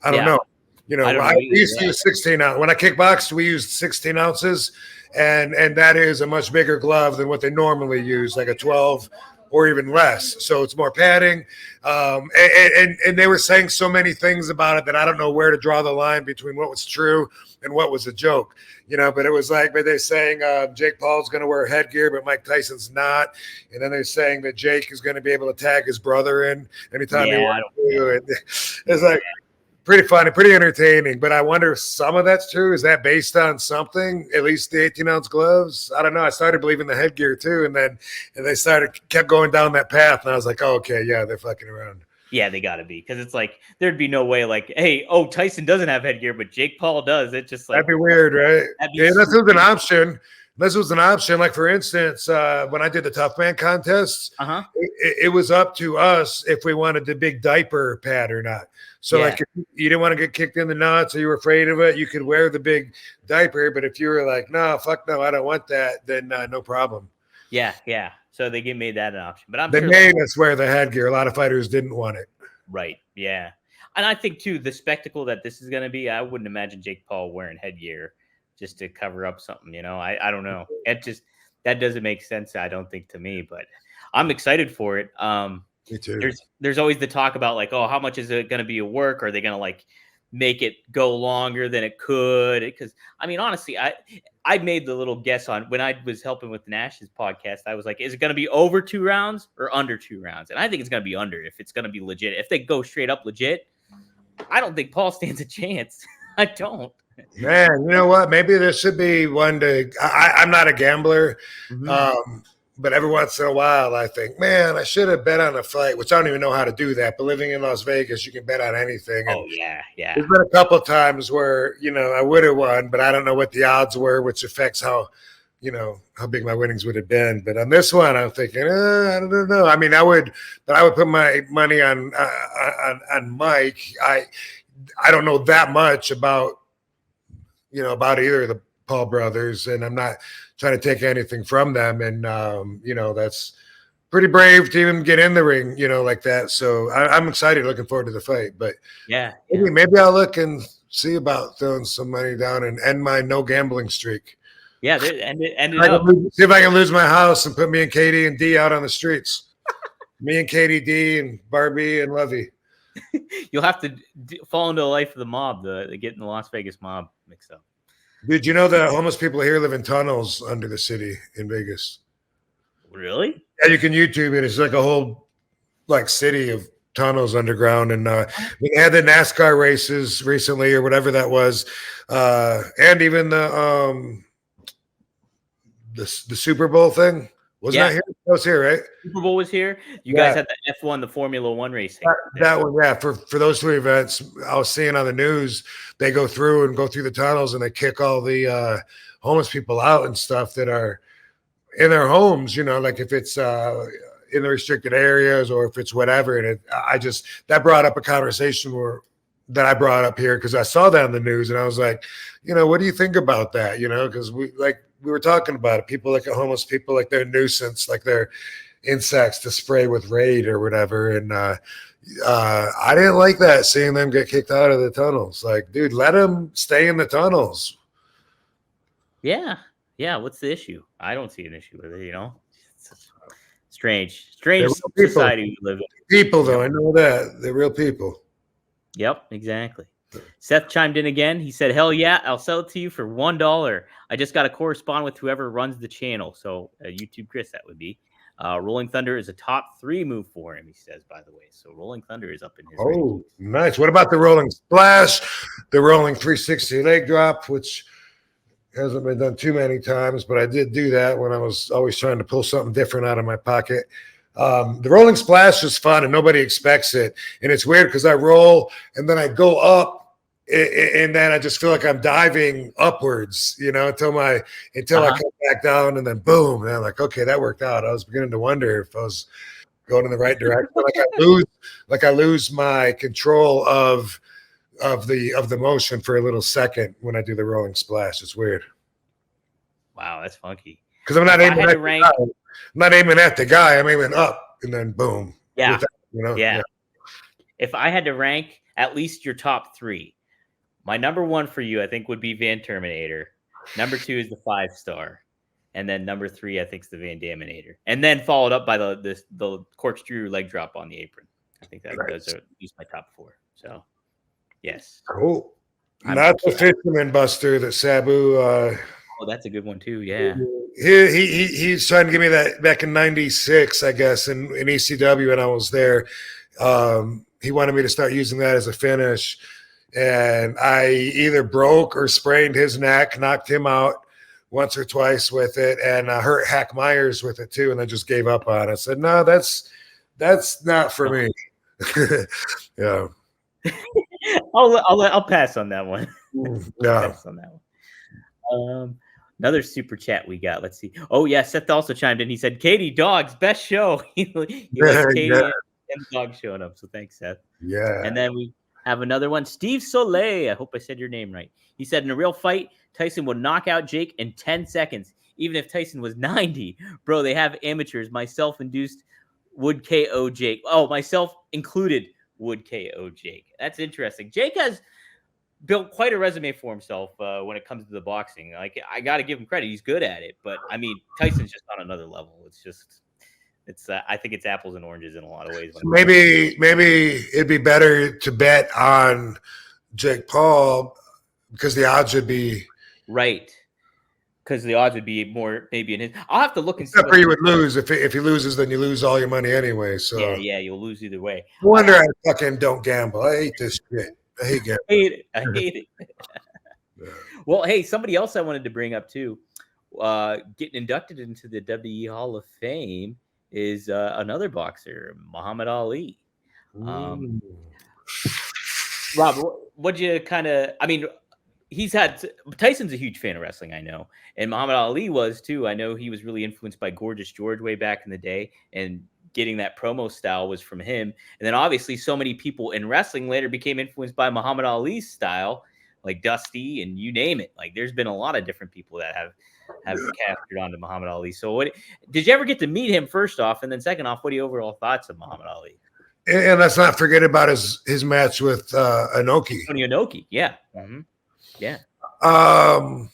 Speaker 3: I don't know. We used to use 16 ounce. When I kickboxed, we used 16 ounces, and that is a much bigger glove than what they normally use, like a 12 or even less. So it's more padding. And they were saying so many things about it that I don't know where to draw the line between what was true and what was a joke, but it was like, but they're saying Jake Paul's going to wear headgear, but Mike Tyson's not. And then they're saying that Jake is going to be able to tag his brother in anytime he wants to. It's like pretty funny, pretty entertaining, but I wonder if some of that's true. Is that based on something? At least the 18-ounce gloves? I don't know. I started believing the headgear too, and they kept going down that path, and I was like, oh, okay, yeah, they're fucking around.
Speaker 2: Yeah, they got to be, because it's like there'd be no way like, hey, Tyson doesn't have headgear, but Jake Paul does. It's just like
Speaker 3: that'd be weird, right? Yeah, this was an option. This was an option. Like for instance, when I did the Tough Man contests, it was up to us if we wanted the big diaper pad or not. So like if you didn't want to get kicked in the nuts or you were afraid of it, you could wear the big diaper. But if you were like, no, fuck no, I don't want that, then no problem.
Speaker 2: Yeah. So they made that an option. But
Speaker 3: they made us wear the headgear. A lot of fighters didn't want it.
Speaker 2: Right. Yeah. And I think too, the spectacle that this is going to be, I wouldn't imagine Jake Paul wearing headgear just to cover up something, I don't know. That doesn't make sense, I don't think, to me, but I'm excited for it.
Speaker 3: Me too.
Speaker 2: There's always the talk about like, how much is it going to be a work? Are they going to like make it go longer than it could? Because I mean, honestly, I made the little guess on when I was helping with Nash's podcast. I was like, is it going to be over 2 rounds or under 2 rounds? And I think it's going to be under if it's going to be legit. If they go straight up legit, I don't think Paul stands a chance. I don't.
Speaker 3: Man, you know what? Maybe there should be one to. I'm not a gambler, but every once in a while, I think, man, I should have bet on a fight, which I don't even know how to do that. But living in Las Vegas, you can bet on anything.
Speaker 2: Oh yeah.
Speaker 3: There's been a couple of times where I would have won, but I don't know what the odds were, which affects how big my winnings would have been. But on this one, I'm thinking, I don't know. I mean, I would put my money on Mike. I don't know that much about either of the Paul brothers, and I'm not trying to take anything from them. And, that's pretty brave to even get in the ring, like that. So I'm excited, looking forward to the fight. But maybe I'll look and see about throwing some money down and end my no gambling streak.
Speaker 2: Yeah, end it
Speaker 3: up. See if I can lose my house and put me and Katie and D out on the streets. Me and Katie D and Barbie and Lovey.
Speaker 2: You'll have to fall into the life of the mob, the getting the Las Vegas mob mixed up.
Speaker 3: Dude, you know that homeless people here live in tunnels under the city in Vegas?
Speaker 2: Really?
Speaker 3: Yeah, you can YouTube it. It's like a whole city of tunnels underground. And we had the NASCAR races recently or whatever that was. And even the Super Bowl thing. Wasn't that here? That was here, right?
Speaker 2: Super Bowl was here. You guys had the F1, the Formula One racing.
Speaker 3: That one, yeah. For those 3 events, I was seeing on the news, they go through the tunnels and they kick all the homeless people out and stuff that are in their homes, like if it's in the restricted areas or if it's whatever. And that brought up a conversation that I brought up here because I saw that on the news and I was like, what do you think about that? Because we were talking about it. People look at homeless people like they're a nuisance, like they're, insects to spray with Raid or whatever. And I didn't like that, seeing them get kicked out of the tunnels. Like, dude, let them stay in the tunnels.
Speaker 2: Yeah. What's the issue? I don't see an issue with it. It's strange society we live in.
Speaker 3: People, though, I know that they're real people.
Speaker 2: Yep, exactly. Seth chimed in again. He said, "Hell yeah, I'll sell it to you for $1. I just got to correspond with whoever runs the channel." So YouTube Chris, that would be. Rolling Thunder is a top 3 move for him, he says, by the way. So Rolling Thunder is up in his rankings.
Speaker 3: Nice. What about the rolling splash, the rolling 360 leg drop, which hasn't been done too many times, but I did do that when I was always trying to pull something different out of my pocket. The rolling splash is fun and nobody expects it. And it's weird because I roll and then I go up and then I just feel like I'm diving upwards, until I come back down, and then boom. And I'm like, okay, that worked out. I was beginning to wonder if I was going in the right direction. I lose my control of the motion for a little second when I do the rolling splash. It's weird.
Speaker 2: Wow, that's funky.
Speaker 3: Because I'm not aiming at the guy. I'm not aiming at the guy. I'm aiming up, and then boom.
Speaker 2: Yeah.
Speaker 3: Yeah.
Speaker 2: If I had to rank at least your top 3, my number 1 for you, I think, would be Van Terminator. Number 2 is the 5-star. And then number 3, I think, is the Van Daminator. And then followed up by the corkscrew leg drop on the apron. I think those are at least my top 4. So, yes.
Speaker 3: Cool. Not the Fisherman Buster that Sabu.
Speaker 2: That's a good one, too. Yeah.
Speaker 3: He's trying to give me that back in '96, I guess, in ECW, and I was there. He wanted me to start using that as a finish. And I either broke or sprained his neck, knocked him out once or twice with it, and hurt Hack Myers with it too. And I just gave up on it. I said, no, that's not for me. Yeah.
Speaker 2: I'll pass on that one.
Speaker 3: Yeah.
Speaker 2: Pass on that one. Another super chat we got. Let's see. Oh yeah, Seth also chimed in. He said, "Katie Dogs, best show." he likes Katie and the dog showing up. So thanks, Seth.
Speaker 3: Yeah.
Speaker 2: And then we have another one, Steve Soleil. I hope I said your name right. He said, in a real fight, Tyson would knock out Jake in 10 seconds, even if Tyson was 90. Bro, they have amateurs. Myself induced would KO Jake. Oh, myself included would KO Jake. That's interesting. Jake has built quite a resume for himself when it comes to the boxing. Like, I got to give him credit. He's good at it. But, I mean, Tyson's just on another level. I think it's apples and oranges in a lot of ways.
Speaker 3: Maybe it'd be better to bet on Jake Paul because the odds would be
Speaker 2: right. Because the odds would be more maybe in his. I'll have to look and see.
Speaker 3: Except for you would lose if he loses, then you lose all your money anyway. So
Speaker 2: yeah, you'll lose either way.
Speaker 3: No wonder I fucking don't gamble. I hate this shit. I hate gambling.
Speaker 2: I hate it. Yeah. Well, hey, somebody else I wanted to bring up too, getting inducted into the WWE Hall of Fame is another boxer, Muhammad Ali. Rob, what'd you kind of? I mean, Tyson's a huge fan of wrestling, I know, and Muhammad Ali was too. I know he was really influenced by Gorgeous George way back in the day, and getting that promo style was from him. And then obviously, so many people in wrestling later became influenced by Muhammad Ali's style, like Dusty and you name it. Like, there's been a lot of different people that have captured onto Muhammad Ali. So what did you ever get to meet him, first off? And then second off, what are your overall thoughts of Muhammad Ali?
Speaker 3: And let's not forget about his match with Inoki.
Speaker 2: Tony Inoki, yeah. Mm-hmm. Yeah.
Speaker 3: I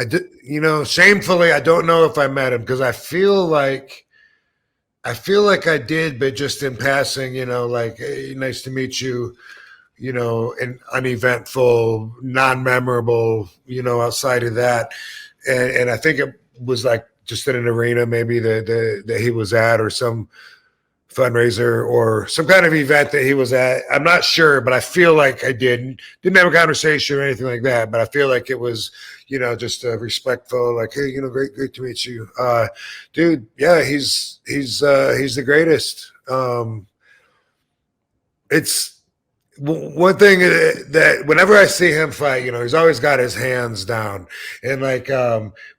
Speaker 3: did, shamefully, I don't know if I met him because I feel like I did, but just in passing, like, hey, nice to meet you. An uneventful, non-memorable, outside of that. And I think it was like just in an arena maybe that he was at, or some fundraiser or some kind of event that he was at. I'm not sure, but I feel like I didn't have a conversation or anything like that. But I feel like it was, just respectful, like, hey, great to meet you. Dude, yeah, he's the greatest. It's one thing that whenever I see him fight, he's always got his hands down. And like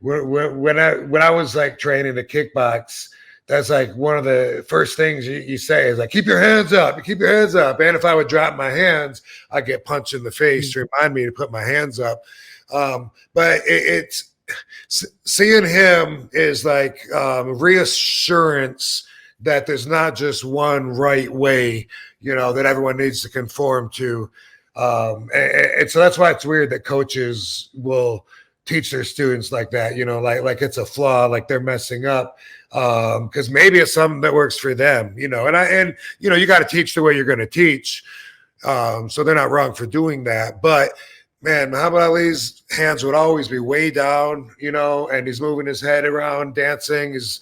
Speaker 3: when I was like training to kickbox, that's like one of the first things you say is like, keep your hands up, keep your hands up. And if I would drop my hands, I get punched in the face to remind me to put my hands up. But seeing him is like reassurance that there's not just one right way, that everyone needs to conform to. And so that's why it's weird that coaches will teach their students like that, like it's a flaw, like they're messing up. Because maybe it's something that works for them, and you got to teach the way you're going to teach. So they're not wrong for doing that. But man, Muhammad Ali's hands would always be way down, and he's moving his head around, dancing, is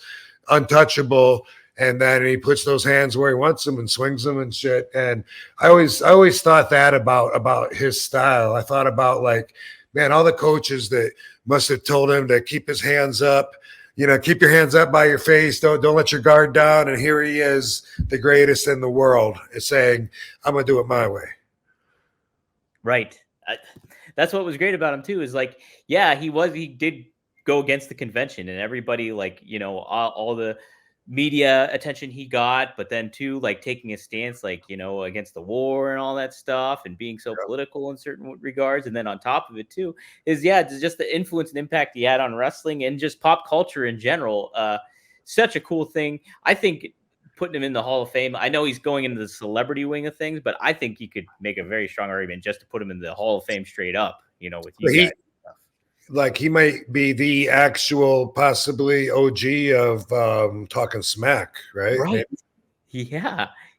Speaker 3: untouchable. And then he puts those hands where he wants them and swings them and shit. And I always thought that about his style. I thought about like, man, all the coaches that must have told him to keep his hands up, keep your hands up by your face. Don't let your guard down. And here he is, the greatest in the world, is saying, I'm going to do it my way.
Speaker 2: Right. That's what was great about him too, is like, yeah, he did go against the convention, and everybody, like, all the media attention he got, but then too, like, taking a stance, like, against the war and all that stuff, and being so political in certain regards. And then on top of it too is, just the influence and impact he had on wrestling and just pop culture in general. Such a cool thing. I think putting him in the Hall of Fame, I know he's going into the celebrity wing of things, but I think you could make a very strong argument just to put him in the Hall of Fame straight up, with you guys.
Speaker 3: Like, he might be the actual possibly OG of talking smack, right?
Speaker 2: Right. Maybe.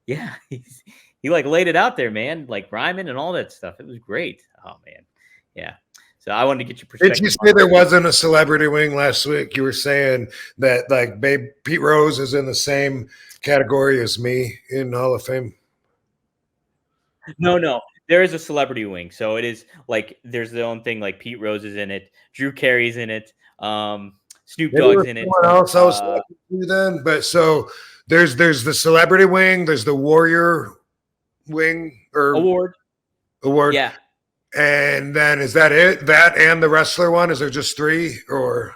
Speaker 2: Yeah. He like laid it out there, man, like rhyming and all that stuff. It was great. Oh man. Yeah. So I wanted to get your perspective.
Speaker 3: Did you say there wasn't a celebrity wing last week? You were saying that, like, Pete Rose is in the same category as me in Hall of Fame.
Speaker 2: No. There is a celebrity wing. So it is like, there's their own thing. Like, Pete Rose is in it. Drew Carey's in it. Snoop Dogg's in it.
Speaker 3: Someone else I was talking to then. But so there's the celebrity wing. There's the warrior wing or
Speaker 2: award. Yeah.
Speaker 3: And then is that it? That and the wrestler one? Is there just three? Or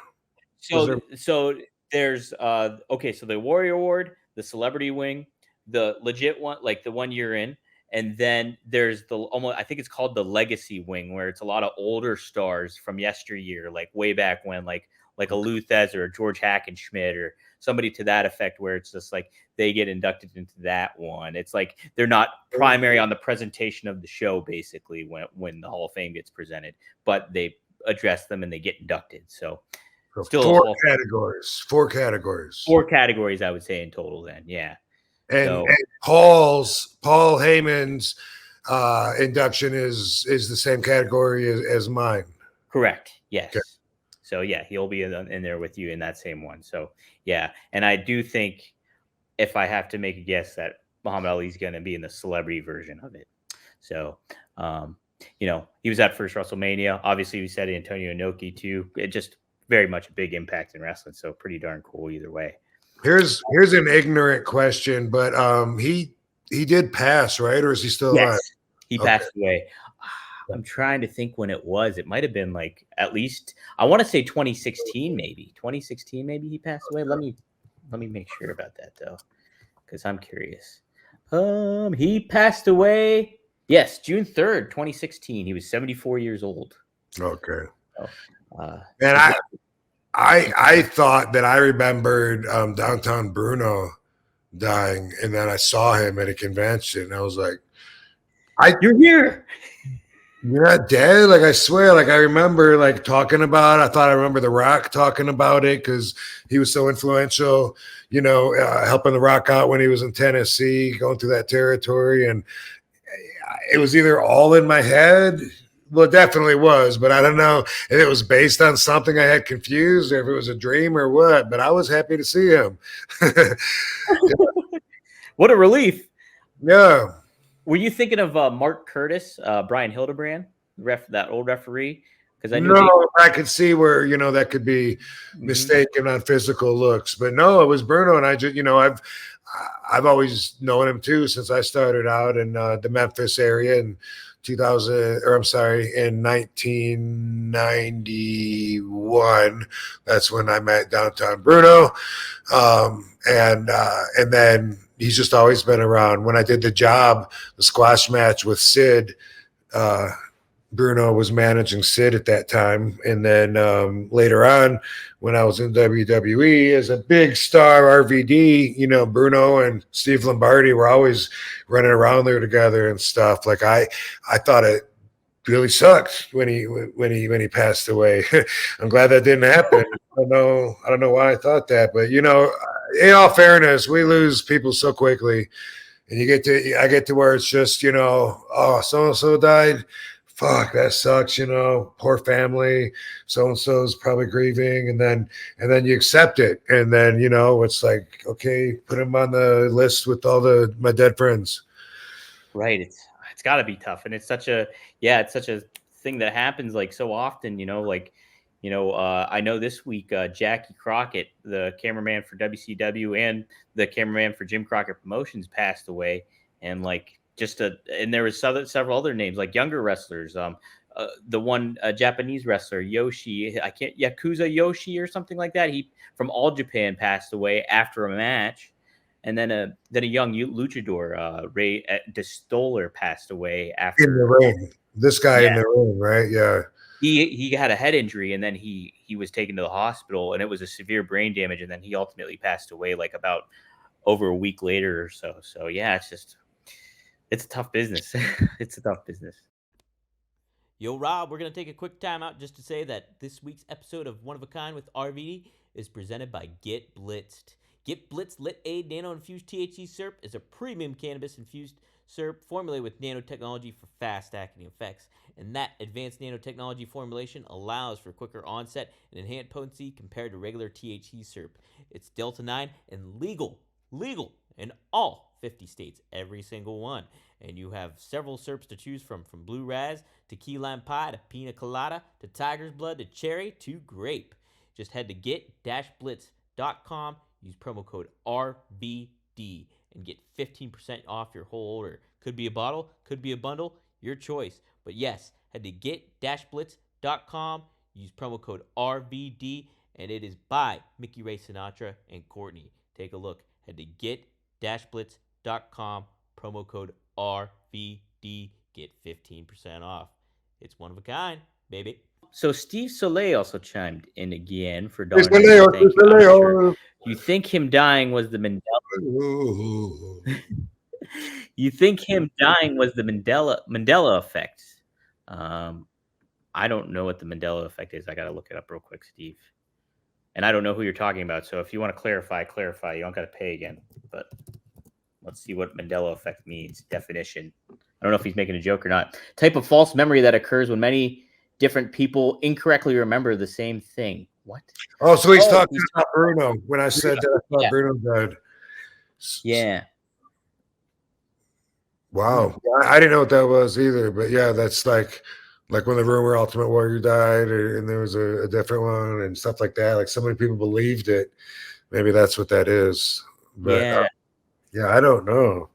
Speaker 2: so there's so the warrior award, the celebrity wing, the legit one, like the one you're in. And then there's I think it's called the legacy wing, where it's a lot of older stars from yesteryear, like way back when, like a Lou Thez or George Hackenschmidt or somebody to that effect, where it's just like they get inducted into that one. It's like they're not primary on the presentation of the show, basically, when the Hall of Fame gets presented, but they address them and they get inducted. So still
Speaker 3: four categories. Four categories,
Speaker 2: I would say, in total then. Yeah.
Speaker 3: And Paul Heyman's induction is the same category as mine.
Speaker 2: Correct. Yes. Okay. So yeah, he'll be in there with you in that same one. So yeah, and I do think, if I have to make a guess, that Muhammad Ali's going to be in the celebrity version of it. So he was at first WrestleMania. Obviously, we said Antonio Inoki too. It just very much a big impact in wrestling. So pretty darn cool either way.
Speaker 3: Here's an ignorant question, but he did pass, right? Or is he still alive?
Speaker 2: Yes, he passed away. I'm trying to think when it was. It might have been like, at least, I want to say 2016, maybe. 2016, maybe he passed away. Let me make sure about that though, because I'm curious. He passed away. Yes, June 3rd, 2016. He was 74 years old.
Speaker 3: Okay.
Speaker 2: So,
Speaker 3: and I thought that I remembered Downtown Bruno dying, and then I saw him at a convention. And I was like,
Speaker 2: "You're here.
Speaker 3: You're not dead." Like, I swear, like I remember like talking about it. I thought I remember The Rock talking about it because he was so influential, helping The Rock out when he was in Tennessee, going through that territory. And it was either all in my head. Well, it definitely was, but I don't know if it was based on something I had confused or if it was a dream or what, but I was happy to see him.
Speaker 2: What a relief.
Speaker 3: Yeah.
Speaker 2: Were you thinking of Mark Curtis, Brian Hildebrand, that old referee? Because
Speaker 3: I could see where, that could be mistaken on physical looks, but no, it was Bruno. And I just, I've always known him too, since I started out in the Memphis area in 1991. That's when I met Downtown Bruno. And then he's just always been around. When I did the squash match with Sid, Bruno was managing Sid at that time. And then later on, when I was in WWE as a big star RVD, you know, Bruno and Steve Lombardi were always running around there together and stuff. Like I thought it really sucked when he passed away. I'm glad that didn't happen. I don't know why I thought that, but you know, in all fairness, we lose people so quickly, and I get to where it's just, you know, oh, so and so died. Fuck, that sucks, you know, poor family, so and so's probably grieving, and then you accept it, and then, you know, it's like, okay, put him on the list with all my dead friends.
Speaker 2: Right. It's got to be tough, and it's such a thing that happens like so often. You know, like, you know, I know this week Jackie Crockett, the cameraman for WCW and the cameraman for Jim Crockett Promotions, passed away, and like and there was several other names like younger wrestlers. The one Japanese wrestler Yoshi, Yakuza Yoshi or something like that. He from All Japan passed away after a match. And then a young luchador, Ray DeStoller, passed away after
Speaker 3: in the ring. This guy in the ring, right? Yeah.
Speaker 2: He had a head injury, and then he was taken to the hospital, and it was a severe brain damage, and then he ultimately passed away like about over a week later or so. So yeah, it's a tough business. It's a tough business.
Speaker 1: Yo, Rob, we're going to take a quick time out just to say that this week's episode of One of a Kind with RVD is presented by Get Blitzed. Get Blitzed Lit Aid Nano-Infused THC Syrup is a premium cannabis-infused syrup formulated with nanotechnology for fast-acting effects. And that advanced nanotechnology formulation allows for quicker onset and enhanced potency compared to regular THC syrup. It's Delta-9 and legal in all 50 states, every single one. And you have several syrups to choose from Blue Raz to Key Lime Pie to Pina Colada to Tiger's Blood to Cherry to Grape. Just head to get-blitz.com. Use promo code RVD and get 15% off your whole order. Could be a bottle, could be a bundle, your choice. But yes, head to get-blitz.com. Use promo code RVD, and it is by Mickey Ray Sinatra and Courtney. Take a look. Head to get-blitz.com. Promo code RVD. Get 15% off. It's one of a kind, baby.
Speaker 2: So Steve Soleil also chimed in again for $1. Thank you. Sure you think him dying was the Mandela? You think him dying was the Mandela effect? I don't know what the Mandela effect is. I got to look it up real quick, Steve. And I don't know who you're talking about. So if you want to clarify. You don't got to pay again. But let's see what Mandela effect means. Definition. I don't know if he's making a joke or not. Type of false memory that occurs when many different people incorrectly remember the same thing. What?
Speaker 3: Oh, so he's talking about Bruno when I said that I thought Bruno died.
Speaker 2: Yeah.
Speaker 3: Wow. I didn't know what that was either. But yeah, that's like when the rumor Ultimate Warrior died, and there was a different one and stuff like that. Like so many people believed it. Maybe that's what that is. But yeah, I don't know.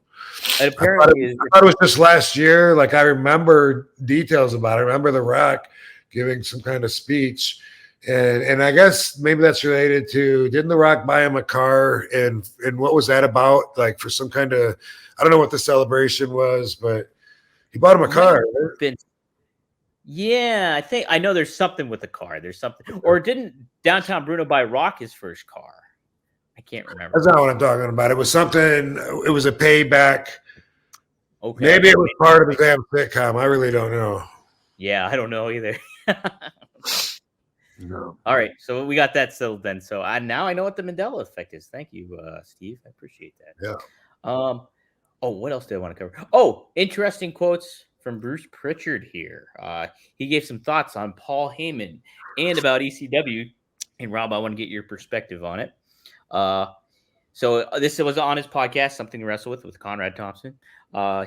Speaker 2: And apparently,
Speaker 3: I thought it was just last year. Like I remember details about it. I remember The Rock giving some kind of speech, and I guess maybe that's related to, didn't The Rock buy him a car, and what was that about? Like for some kind of, I don't know what the celebration was, but he bought him a car.
Speaker 2: Yeah, I know there's something with the car. There's something, or didn't Downtown Bruno buy Rock his first car? I can't remember.
Speaker 3: That's not what I'm talking about. It was something. It was a payback.
Speaker 2: Okay.
Speaker 3: Maybe it was part of the damn sitcom. I really don't know.
Speaker 2: Yeah, I don't know either.
Speaker 3: No.
Speaker 2: All right, so we got that settled then. So now I know what the Mandela effect is. Thank you, Steve. I appreciate that.
Speaker 3: Yeah.
Speaker 2: Oh, what else did I want to cover? Oh, interesting quotes from Bruce Pritchard here. He gave some thoughts on Paul Heyman and about ECW. And Rob, I want to get your perspective on it. So this was on his podcast, Something to Wrestle with Conrad Thompson.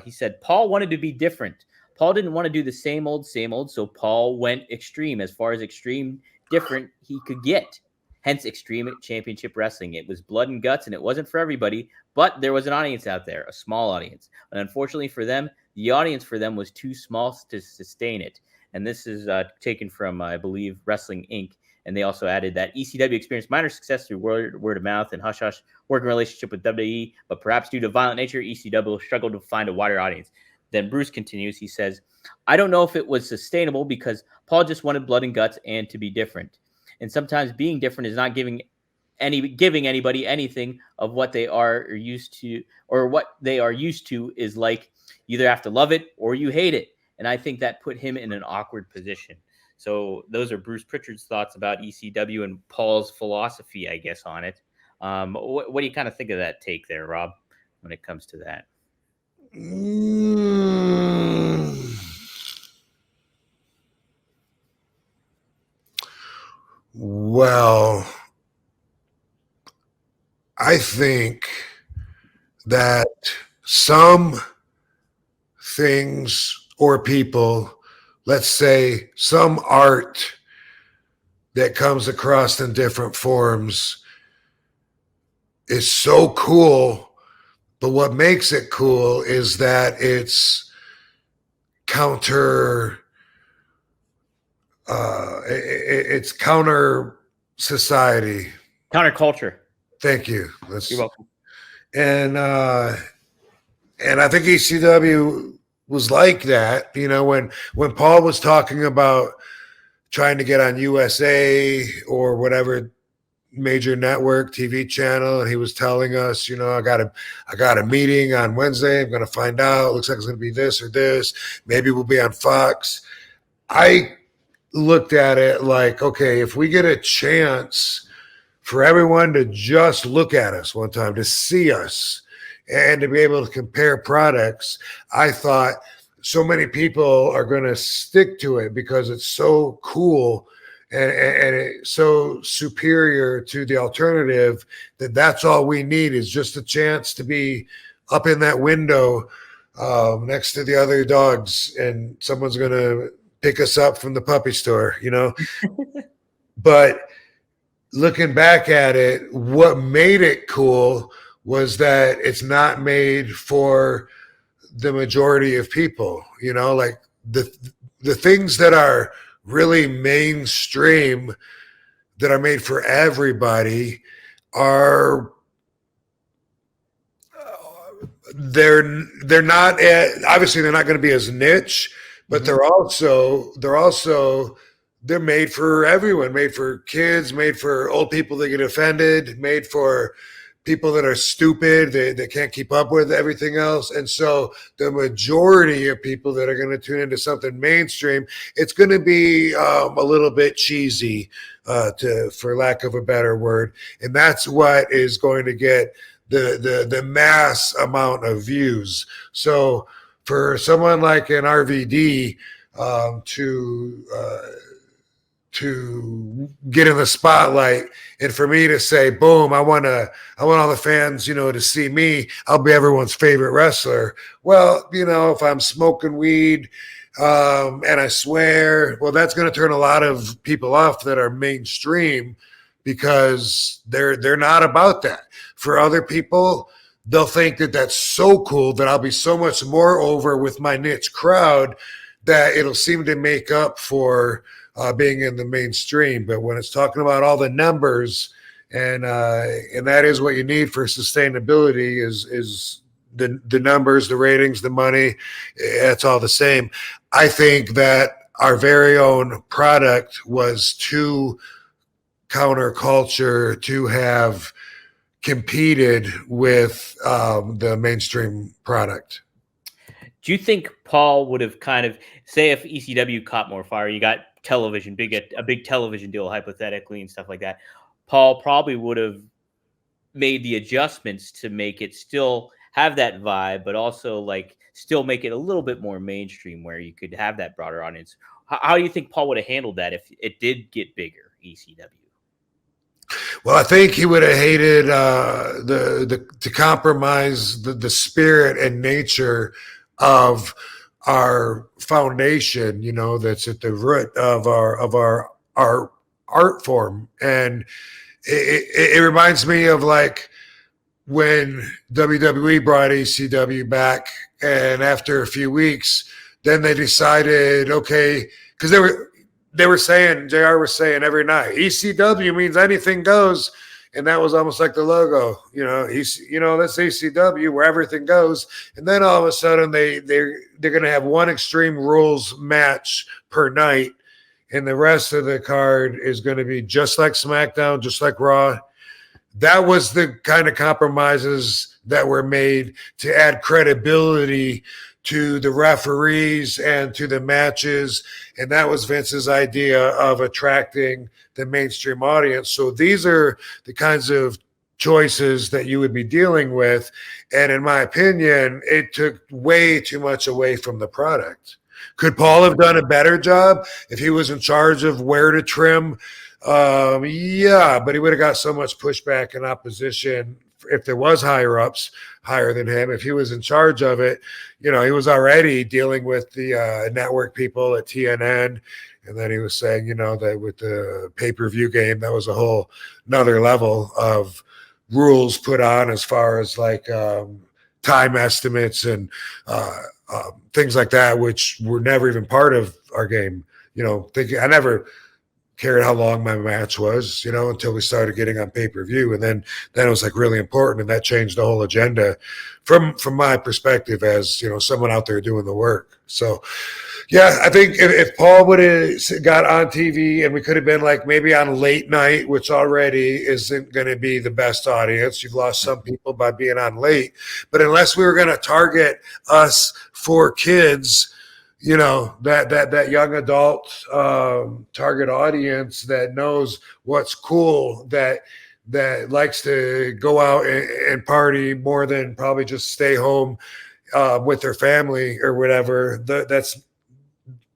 Speaker 2: He said, Paul wanted to be different. Paul didn't want to do the same old, so Paul went extreme, as far as extreme different he could get. Hence Extreme Championship Wrestling. It was blood and guts, and it wasn't for everybody, but there was an audience out there, a small audience. And unfortunately for them, the audience for them was too small to sustain it. And this is taken from, I believe, Wrestling Inc., and they also added that ECW experienced minor success through word of mouth and hush-hush working relationship with WWE, but perhaps due to violent nature, ECW struggled to find a wider audience. Then Bruce continues. He says, I don't know if it was sustainable because Paul just wanted blood and guts and to be different. And sometimes being different is not giving anybody anything of what they are used to, or what they are used to is like you either have to love it or you hate it. And I think that put him in an awkward position. So those are Bruce Pritchard's thoughts about ECW and Paul's philosophy, I guess, on it. What do you kind of think of that take there, Rob, when it comes to that?
Speaker 3: Well, I think that some things or people, let's say some art that comes across in different forms is so cool, but what makes it cool is that it's counter society.
Speaker 2: Counterculture.
Speaker 3: Thank you.
Speaker 2: You're welcome.
Speaker 3: And I think ECW was like that, you know, when Paul was talking about trying to get on USA or whatever major network TV channel, and he was telling us, you know, I got a meeting on Wednesday. I'm going to find out. Looks like it's going to be this or this. Maybe we'll be on Fox. I looked at it like, okay, if we get a chance for everyone to just look at us one time, to see us, and to be able to compare products, I thought so many people are going to stick to it because it's so cool and it's so superior to the alternative that's all we need is just a chance to be up in that window next to the other dogs, and someone's going to pick us up from the puppy store, you know. But looking back at it, what made it cool was that it's not made for the majority of people, you know, like the things that are really mainstream that are made for everybody are they're not obviously they're not going to be as niche, but they're made for everyone, made for kids, made for old people that get offended, made for people that are stupid, that can't keep up with everything else. And so the majority of people that are going to tune into something mainstream, it's going to be a little bit cheesy, for lack of a better word. And that's what is going to get the mass amount of views. So for someone like an RVD to get in the spotlight, and for me to say, boom, I want all the fans, you know, to see me, I'll be everyone's favorite wrestler. Well, you know, if I'm smoking weed and I swear, well, that's going to turn a lot of people off that are mainstream because they're not about that. For other people, they'll think that that's so cool that I'll be so much more over with my niche crowd that it'll seem to make up for being in the mainstream. But when it's talking about all the numbers, and that is what you need for sustainability is the numbers, the ratings, the money, it's all the same. I think that our very own product was too counterculture to have competed with the mainstream product.
Speaker 2: Do you think Paul would have kind of, say if ECW caught more fire, you got television, a big television deal hypothetically and stuff like that, Paul probably would have made the adjustments to make it still have that vibe, but also like still make it a little bit more mainstream where you could have that broader audience. How do you think Paul would have handled that if it did get bigger, ECW?
Speaker 3: Well, I think he would have hated to compromise the spirit and nature of our foundation, you know, that's at the root of our art form. And it reminds me of like when WWE brought ECW back, and after a few weeks, then they decided, okay, because they were saying, JR was saying every night, ECW means anything goes. and that was almost like the logo. That's ECW where everything goes. And then all of a sudden they're going to have one Extreme Rules match per night, and the rest of the card is going to be just like SmackDown, just like Raw. That was the kind of compromises that were made to add credibility to the referees and to the matches. And that was Vince's idea of attracting the mainstream audience. So these are the kinds of choices that you would be dealing with. And in my opinion, it took way too much away from the product. Could Paul have done a better job if he was in charge of where to trim? Yeah, but he would have got so much pushback and opposition if there was higher than him. If he was in charge of it, he was already dealing with the network people at TNN. And then he was saying, that with the pay-per-view game, that was a whole another level of rules put on as far as like time estimates and things like that, which were never even part of our game. I never cared how long my match was, until we started getting on pay-per-view. And then it was like really important. And that changed the whole agenda from my perspective as, someone out there doing the work. So yeah, I think if Paul would have got on TV and we could have been like maybe on late night, which already isn't going to be the best audience. You've lost some people by being on late, but unless we were going to target us for kids, that young adult target audience that knows what's cool, that likes to go out and party more than probably just stay home with their family or whatever. That's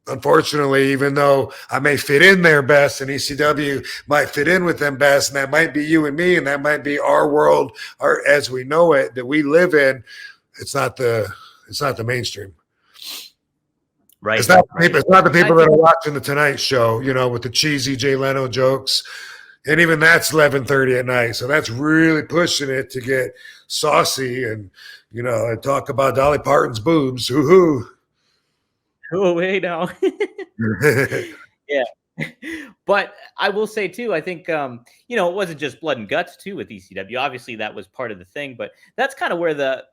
Speaker 3: unfortunately, even though I may fit in there best and ECW might fit in with them best, and that might be you and me, and that might be our world as we know it that we live in, it's not the mainstream.
Speaker 2: Right.
Speaker 3: It's not the people that are watching the Tonight Show, with the cheesy Jay Leno jokes. And even that's 11:30 at night. So that's really pushing it to get saucy and, and talk about Dolly Parton's boobs. Woohoo.
Speaker 2: Oh, wait, no. Yeah. But I will say, too, I think, it wasn't just blood and guts, too, with ECW. Obviously, that was part of the thing. But that's kind of where the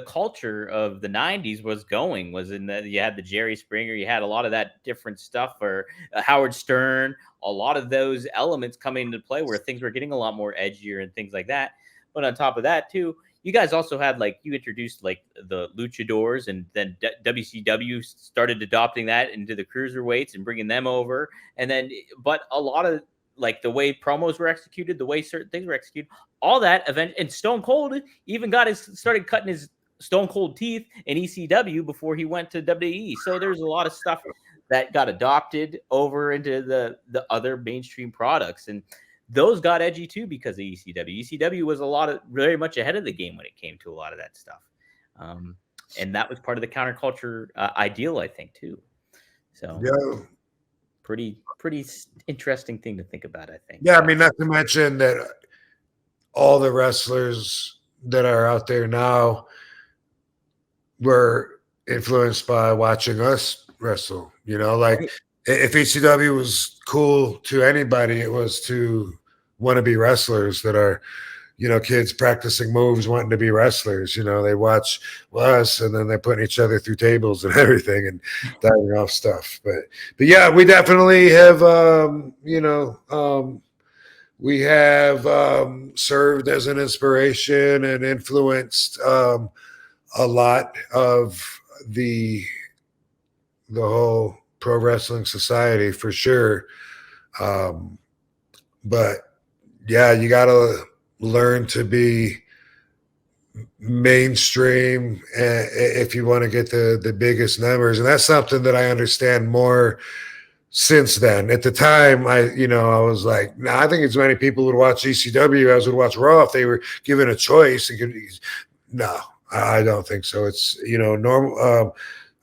Speaker 2: culture of the 90s was going, was in that you had the Jerry Springer, you had a lot of that different stuff, or Howard Stern, a lot of those elements coming into play where things were getting a lot more edgier and things like that. But on top of that, too, you guys also had you introduced the luchadors, and then WCW started adopting that into the cruiserweights and bringing them over. And then, but a lot of the way promos were executed, the way certain things were executed, all that event, and Stone Cold even started cutting his Stone Cold teeth in ECW before he went to WWE. So there's a lot of stuff that got adopted over into the other mainstream products, and those got edgy too because of ECW. ECW was very much ahead of the game when it came to a lot of that stuff, and that was part of the counterculture ideal, I think, too. So
Speaker 3: yeah,
Speaker 2: pretty interesting thing to think about, I think.
Speaker 3: Yeah, I mean, not to mention that all the wrestlers that are out there now were influenced by watching us wrestle. If ECW was cool to anybody, it was to wannabe wrestlers that are, kids practicing moves, wanting to be wrestlers. They watch us and then they're putting each other through tables and everything and diving off stuff. But yeah, we definitely have, we have served as an inspiration and influenced a lot of the whole pro wrestling society for sure. But yeah, you got to learn to be mainstream if you want to get the biggest numbers. And that's something that I understand more since then. At the time, I was like, nah, I think as many people would watch ECW as would watch Raw if they were given a choice. No, I don't think so. It's, normal.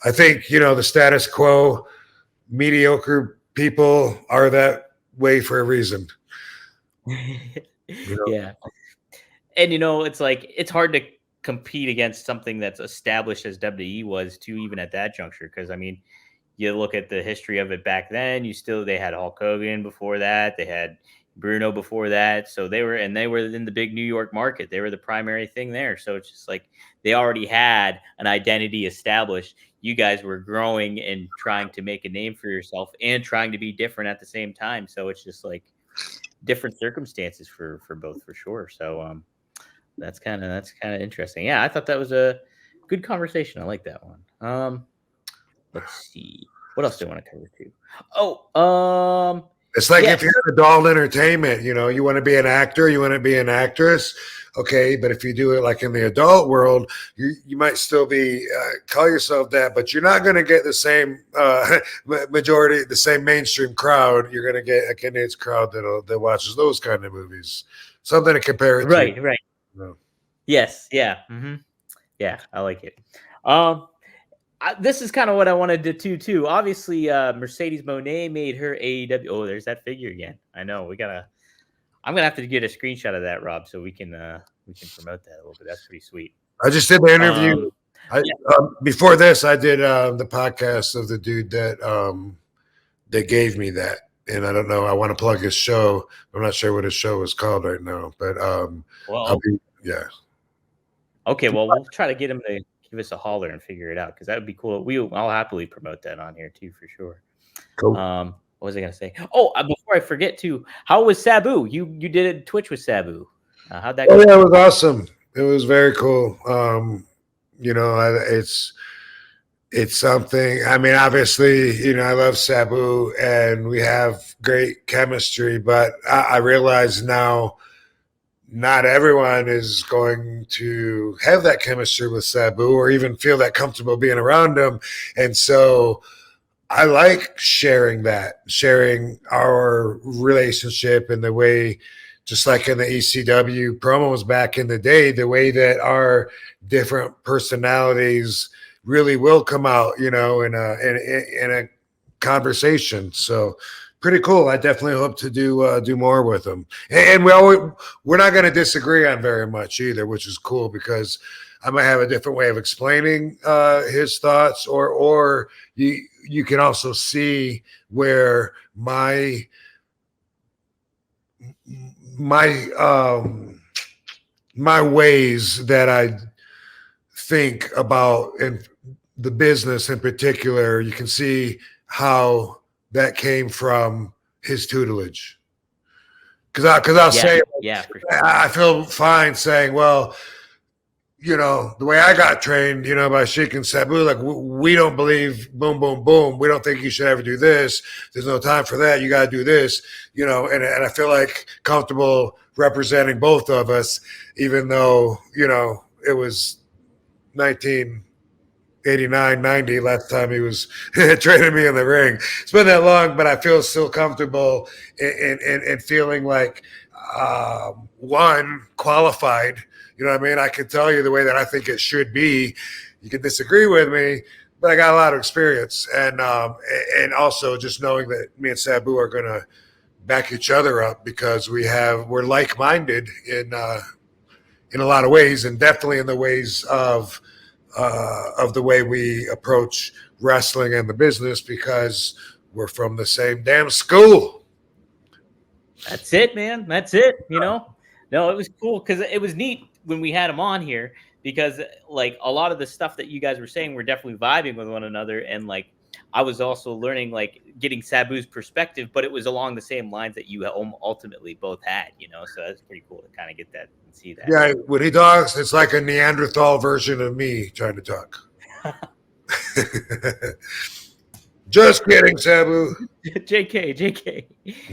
Speaker 3: I think, the status quo, mediocre people are that way for a reason.
Speaker 2: Yeah. And, it's it's hard to compete against something that's established as WWE was too, even at that juncture. Because, I mean, you look at the history of it back then, they had Hulk Hogan before that. They had Bruno before that. So they were in the big New York market. They were the primary thing there. So it's just like they already had an identity established. You guys were growing and trying to make a name for yourself and trying to be different at the same time. So it's just like different circumstances for both, for sure. So that's kind of interesting. Yeah, I thought that was a good conversation. I like that one. Let's see. What else do I want to cover too? Oh,
Speaker 3: it's like
Speaker 2: yes.
Speaker 3: if you're adult entertainment, you want to be an actor, you want to be an actress. Okay, but if you do it like in the adult world, you might still be call yourself that, but you're not going to get the same majority, the same mainstream crowd. You're going to get a Canadian crowd that watches those kind of movies. Something to compare it
Speaker 2: Right,
Speaker 3: to.
Speaker 2: right.
Speaker 3: No.
Speaker 2: Yes, yeah, yeah, I like it. This is kind of what I wanted to do too. Obviously, Mercedes Moné made her AEW. Oh, there's that figure again. I know I'm gonna have to get a screenshot of that, Rob, so we can promote that a little bit. That's pretty sweet.
Speaker 3: I just did the interview.
Speaker 2: Yeah.
Speaker 3: Before this, I did the podcast of the dude that gave me that, and I don't know. I want to plug his show. I'm not sure what his show is called right now, but yeah.
Speaker 2: Okay, well, we'll try to get him to give us a holler and figure it out because that would be cool. I'll happily promote that on here too, for sure.
Speaker 3: Cool.
Speaker 2: What was I gonna say? Oh, before I forget to, how was Sabu? You did a Twitch with Sabu. How'd that go?
Speaker 3: Oh yeah, it was awesome. It was very cool. It's something. I mean, obviously, I love Sabu and we have great chemistry, but I realize now not everyone is going to have that chemistry with Sabu or even feel that comfortable being around him. And so I like sharing our relationship and the way, just like in the ECW promos back in the day, the way that our different personalities really will come out, in a conversation. So pretty cool. I definitely hope to do more with them. And we're not going to disagree on very much either, which is cool because I might have a different way of explaining his thoughts, or you can also see where my ways that I think about in the business in particular, you can see how that came from his tutelage. Because I'll say,
Speaker 2: for sure.
Speaker 3: I feel fine saying, well, the way I got trained, by Sheik and Sabu, like we don't believe boom, boom, boom. We don't think you should ever do this. There's no time for that. You got to do this, and I feel like comfortable representing both of us, even though, it was 1989, 90 last time he was training me in the ring. It's been that long, but I feel still comfortable in feeling like one, qualified. You know what I mean? I can tell you the way that I think it should be. You can disagree with me, but I got a lot of experience, and also just knowing that me and Sabu are going to back each other up because we're like-minded in a lot of ways, and definitely in the ways of the way we approach wrestling and the business because we're from the same damn school.
Speaker 2: That's it, man. That's it. No, it was cool because it was neat when we had him on here because like a lot of the stuff that you guys were saying, we're definitely vibing with one another. And like, I was also learning, like getting Sabu's perspective, but it was along the same lines that you ultimately both had, so that's pretty cool to kind of get that and see that.
Speaker 3: Yeah. When he talks, it's like a Neanderthal version of me trying to talk. Just kidding, Sabu.
Speaker 2: JK.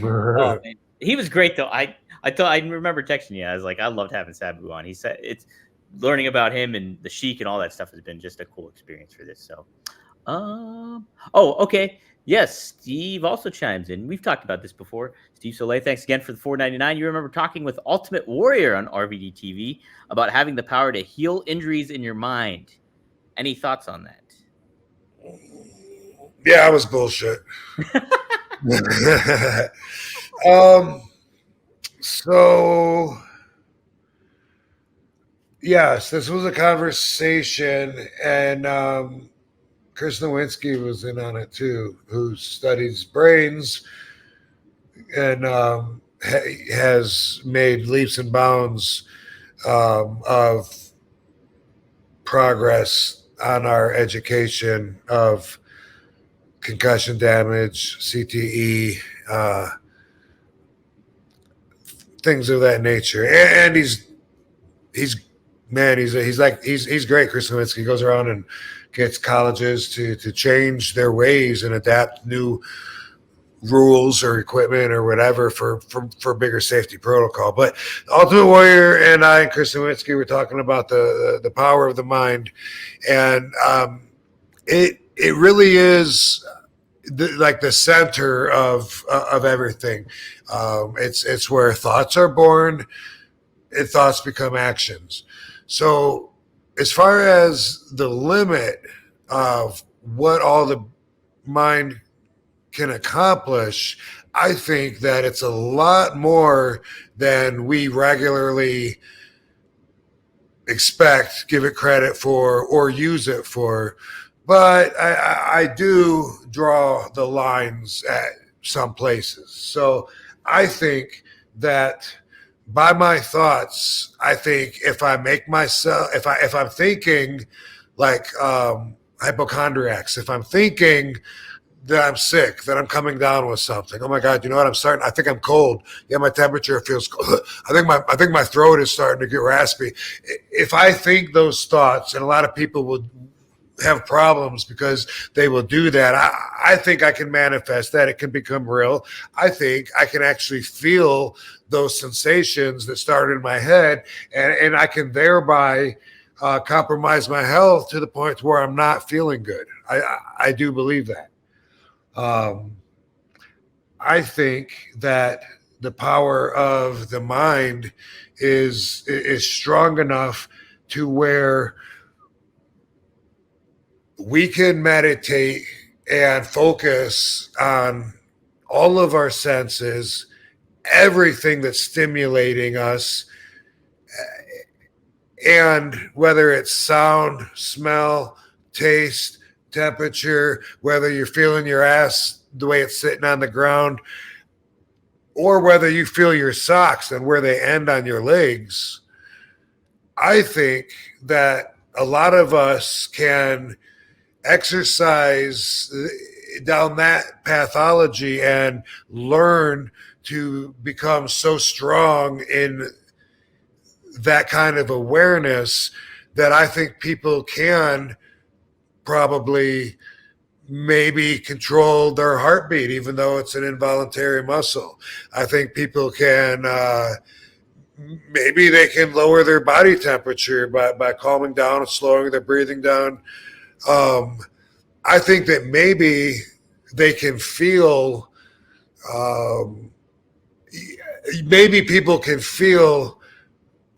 Speaker 2: Oh, man. He was great though. I remember texting you. I was like, I loved having Sabu on. He said it's learning about him and the Sheik and all that stuff has been just a cool experience for this. So, okay. Yes, Steve also chimes in. We've talked about this before. Steve Soleil, thanks again for the $4.99. You remember talking with Ultimate Warrior on RVD TV about having the power to heal injuries in your mind. Any thoughts on that?
Speaker 3: Yeah, I was bullshit. So yes, this was a conversation, and Chris Nowinski was in on it too, who studies brains, and has made leaps and bounds of progress on our education of concussion damage, CTE, things of that nature. And he's great. Chris Nowinski goes around and gets colleges to change their ways and adapt new rules or equipment or whatever for bigger safety protocol. But Ultimate Warrior and I and Chris Nowinski were talking about the power of the mind, and it really is like the center of everything. It's where thoughts are born and thoughts become actions. So as far as the limit of what all the mind can accomplish, I think that it's a lot more than we regularly expect, give it credit for, or use it for. But I do draw the lines at some places. So I think that by my thoughts, I think if I make myself, if I'm thinking like hypochondriacs, if I'm thinking that I'm sick, that I'm coming down with something. Oh my God, you know what? I think I'm cold. Yeah, my temperature feels cold. I think my throat is starting to get raspy. If I think those thoughts, and a lot of people will have problems because they will do that, I think I can manifest that. It can become real. I think I can actually feel those sensations that start in my head, and I can thereby compromise my health to the point where I'm not feeling good. I do believe that. I think that the power of the mind is strong enough to where we can meditate and focus on all of our senses, everything that's stimulating us, and whether it's sound, smell, taste, temperature, whether you're feeling your ass the way it's sitting on the ground, or whether you feel your socks and where they end on your legs. I think that a lot of us can exercise down that pathology and learn to become so strong in that kind of awareness that I think people can probably maybe control their heartbeat, even though it's an involuntary muscle. I think people can, maybe they can lower their body temperature by calming down and slowing their breathing down. I think that maybe they can feel, maybe people can feel,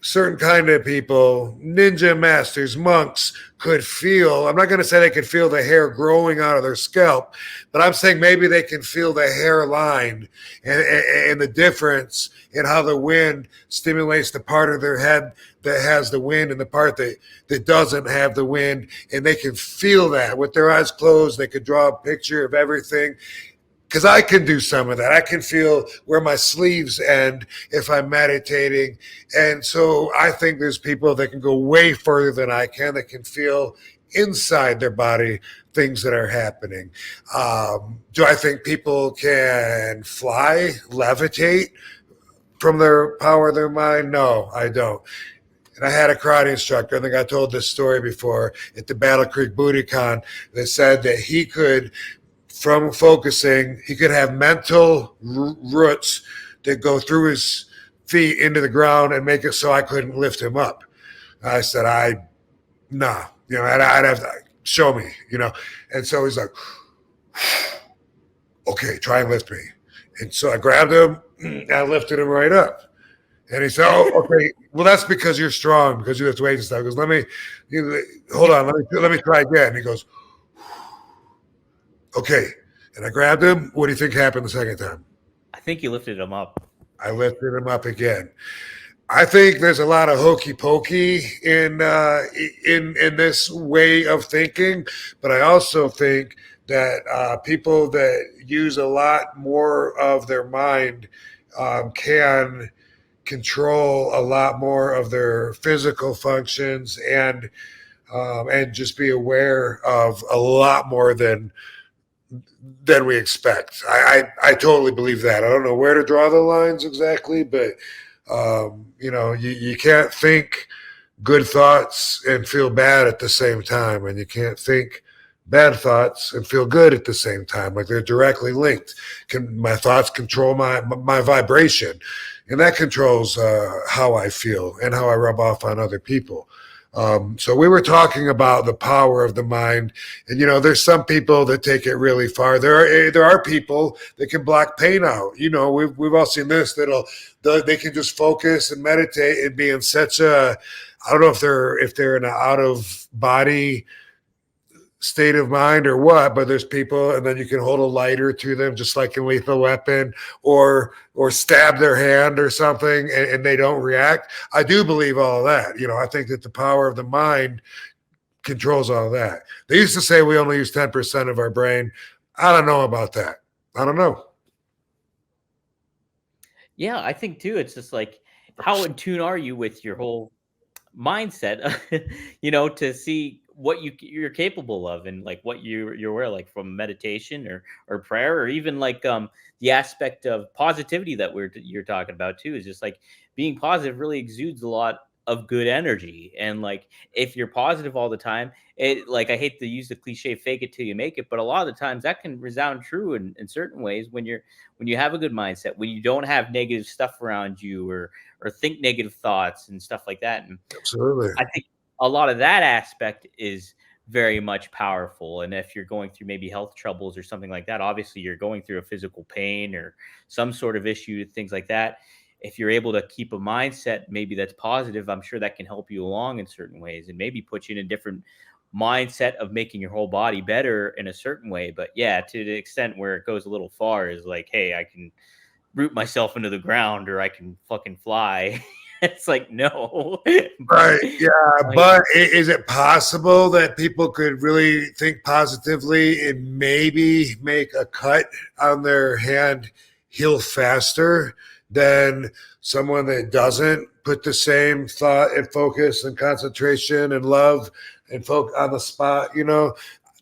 Speaker 3: certain kind of people, ninja masters, monks, could feel, I'm not going to say they can feel the hair growing out of their scalp, but I'm saying maybe they can feel the hairline and the difference in how the wind stimulates the part of their head that has the wind and the part that doesn't have the wind. And they can feel that with their eyes closed. They could draw a picture of everything. Because I can do some of that. I can feel where my sleeves end if I'm meditating. And so I think there's people that can go way further than I can, that can feel inside their body things that are happening. Do I think people can fly, levitate from their power of their mind? No, I don't. And I had a karate instructor, I think I told this story before, at the Battle Creek Booty Con, that said that he could, from focusing, he could have mental roots that go through his feet into the ground and make it so I couldn't lift him up. I said, nah, I'd have to show me, And so he's like, okay, try and lift me. And so I grabbed him and I lifted him right up. And he said, oh, okay, well, that's because you're strong, because you lift weights and stuff. He goes, hold on, let me try again. He goes, okay. And I grabbed him. What do you think happened the second time?
Speaker 2: I think you lifted him up.
Speaker 3: I lifted him up again. I think there's a lot of hokey pokey in this way of thinking, but I also think that people that use a lot more of their mind can control a lot more of their physical functions and just be aware of a lot more than we expect. I totally believe that. I don't know where to draw the lines exactly, but you can't think good thoughts and feel bad at the same time, and you can't think bad thoughts and feel good at the same time. Like they're directly linked. My thoughts control my vibration, and that controls how I feel and how I rub off on other people. So we were talking about the power of the mind, and there's some people that take it really far. There are people that can block pain out. We've all seen this. They can just focus and meditate and be in such a, I don't know if they're in an out of body state of mind or what, but there's people, and then you can hold a lighter to them just like in Lethal Weapon, or stab their hand or something, and they don't react. I do believe all of that. I think that the power of the mind controls all of that. They used to say we only use 10% of our brain. I don't know about that. I don't know.
Speaker 2: Yeah, I think too, it's just like, how in tune are you with your whole mindset, to see what you're capable of, and like what you're aware, like from meditation or prayer, or even like the aspect of positivity that you're talking about too, is just like being positive really exudes a lot of good energy. And like if you're positive all the time, it, like, I hate to use the cliche fake it till you make it, but a lot of the times that can resound true in certain ways when you have a good mindset, when you don't have negative stuff around you, or think negative thoughts and stuff like that. And
Speaker 3: Absolutely.
Speaker 2: I think a lot of that aspect is very much powerful. And if you're going through maybe health troubles or something like that, obviously you're going through a physical pain or some sort of issue, things like that. If you're able to keep a mindset maybe that's positive, I'm sure that can help you along in certain ways, and maybe put you in a different mindset of making your whole body better in a certain way. But yeah, to the extent where it goes a little far is like, hey, I can root myself into the ground, or I can fucking fly. It's like, no.
Speaker 3: Right. Yeah. But is it possible that people could really think positively and maybe make a cut on their hand heal faster than someone that doesn't put the same thought and focus and concentration and love and focus on the spot?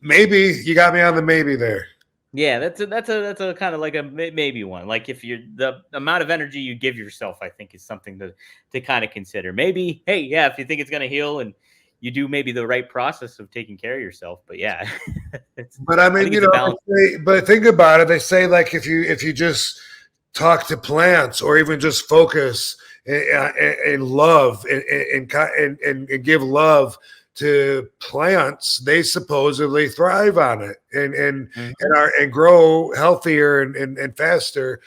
Speaker 3: Maybe you got me on the maybe there.
Speaker 2: Yeah, that's a kind of like a maybe one. Like if you're the amount of energy you give yourself, I think is something to kind of consider. Maybe, hey, yeah, if you think it's gonna heal and you do maybe the right process of taking care of yourself. But yeah,
Speaker 3: but I mean, but think about it. They say like if you just talk to plants or even just focus and love and give love to plants, they supposedly thrive on it and grow healthier and faster.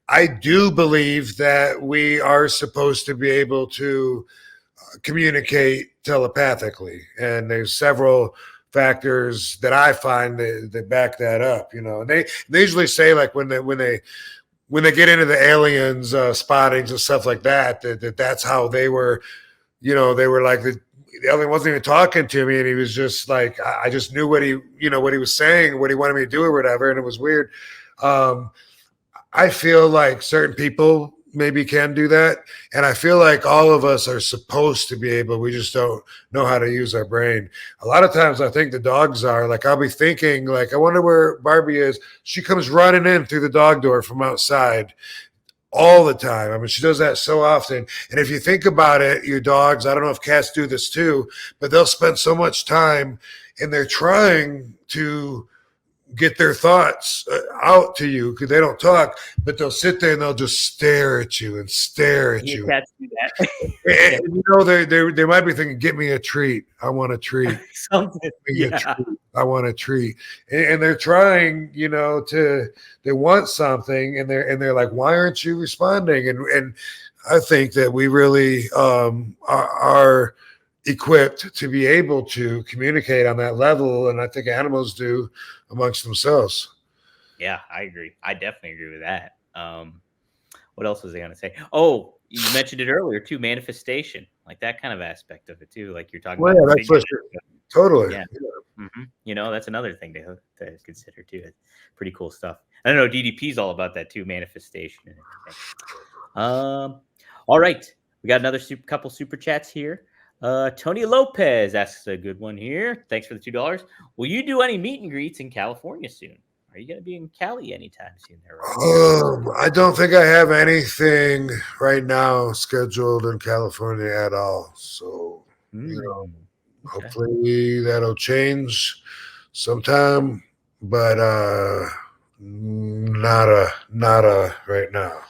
Speaker 3: I do believe that we are supposed to be able to communicate telepathically, and there's several factors that I find that back that up. And they usually say like when they get into the aliens spottings and stuff like that's how they were. They were like the alien wasn't even talking to me, and he was just like, I just knew what he was saying, what he wanted me to do or whatever, and it was weird. I feel like certain people maybe can do that, and I feel like all of us are supposed to be able. We just don't know how to use our brain. A lot of times, I think the dogs are like, I'll be thinking like, I wonder where Barbie is. She comes running in through the dog door from outside all the time. I mean, she does that so often. And if you think about it, your dogs, I don't know if cats do this too, but they'll spend so much time and they're trying to get their thoughts out to you because they don't talk, but they'll sit there and they'll just stare at you and stare at you.
Speaker 2: Cats do that.
Speaker 3: And, they might be thinking, get me a treat. I want a treat.
Speaker 2: Something. Yeah.
Speaker 3: I want a treat. And they're trying, they want something, and they're like, why aren't you responding? And I think that we really are equipped to be able to communicate on that level, and I think animals do amongst themselves.
Speaker 2: Yeah, I agree. I definitely agree with that. What else was I going to say? Oh, you mentioned it earlier too, manifestation, like that kind of aspect of it too, like you're talking about.
Speaker 3: Yeah, that's for sure. Totally.
Speaker 2: Yeah. You know, that's another thing to consider too. It's pretty cool stuff. I don't know. DDP's all about that too, manifestation and everything. All right, we got another couple super chats here. Tony Lopez asks a good one here. Thanks for the $2. Will you do any meet and greets in California soon? Are you going to be in Cali anytime soon? There,
Speaker 3: I don't think I have anything right now scheduled in California at all. So, hopefully that'll change sometime, but not right now.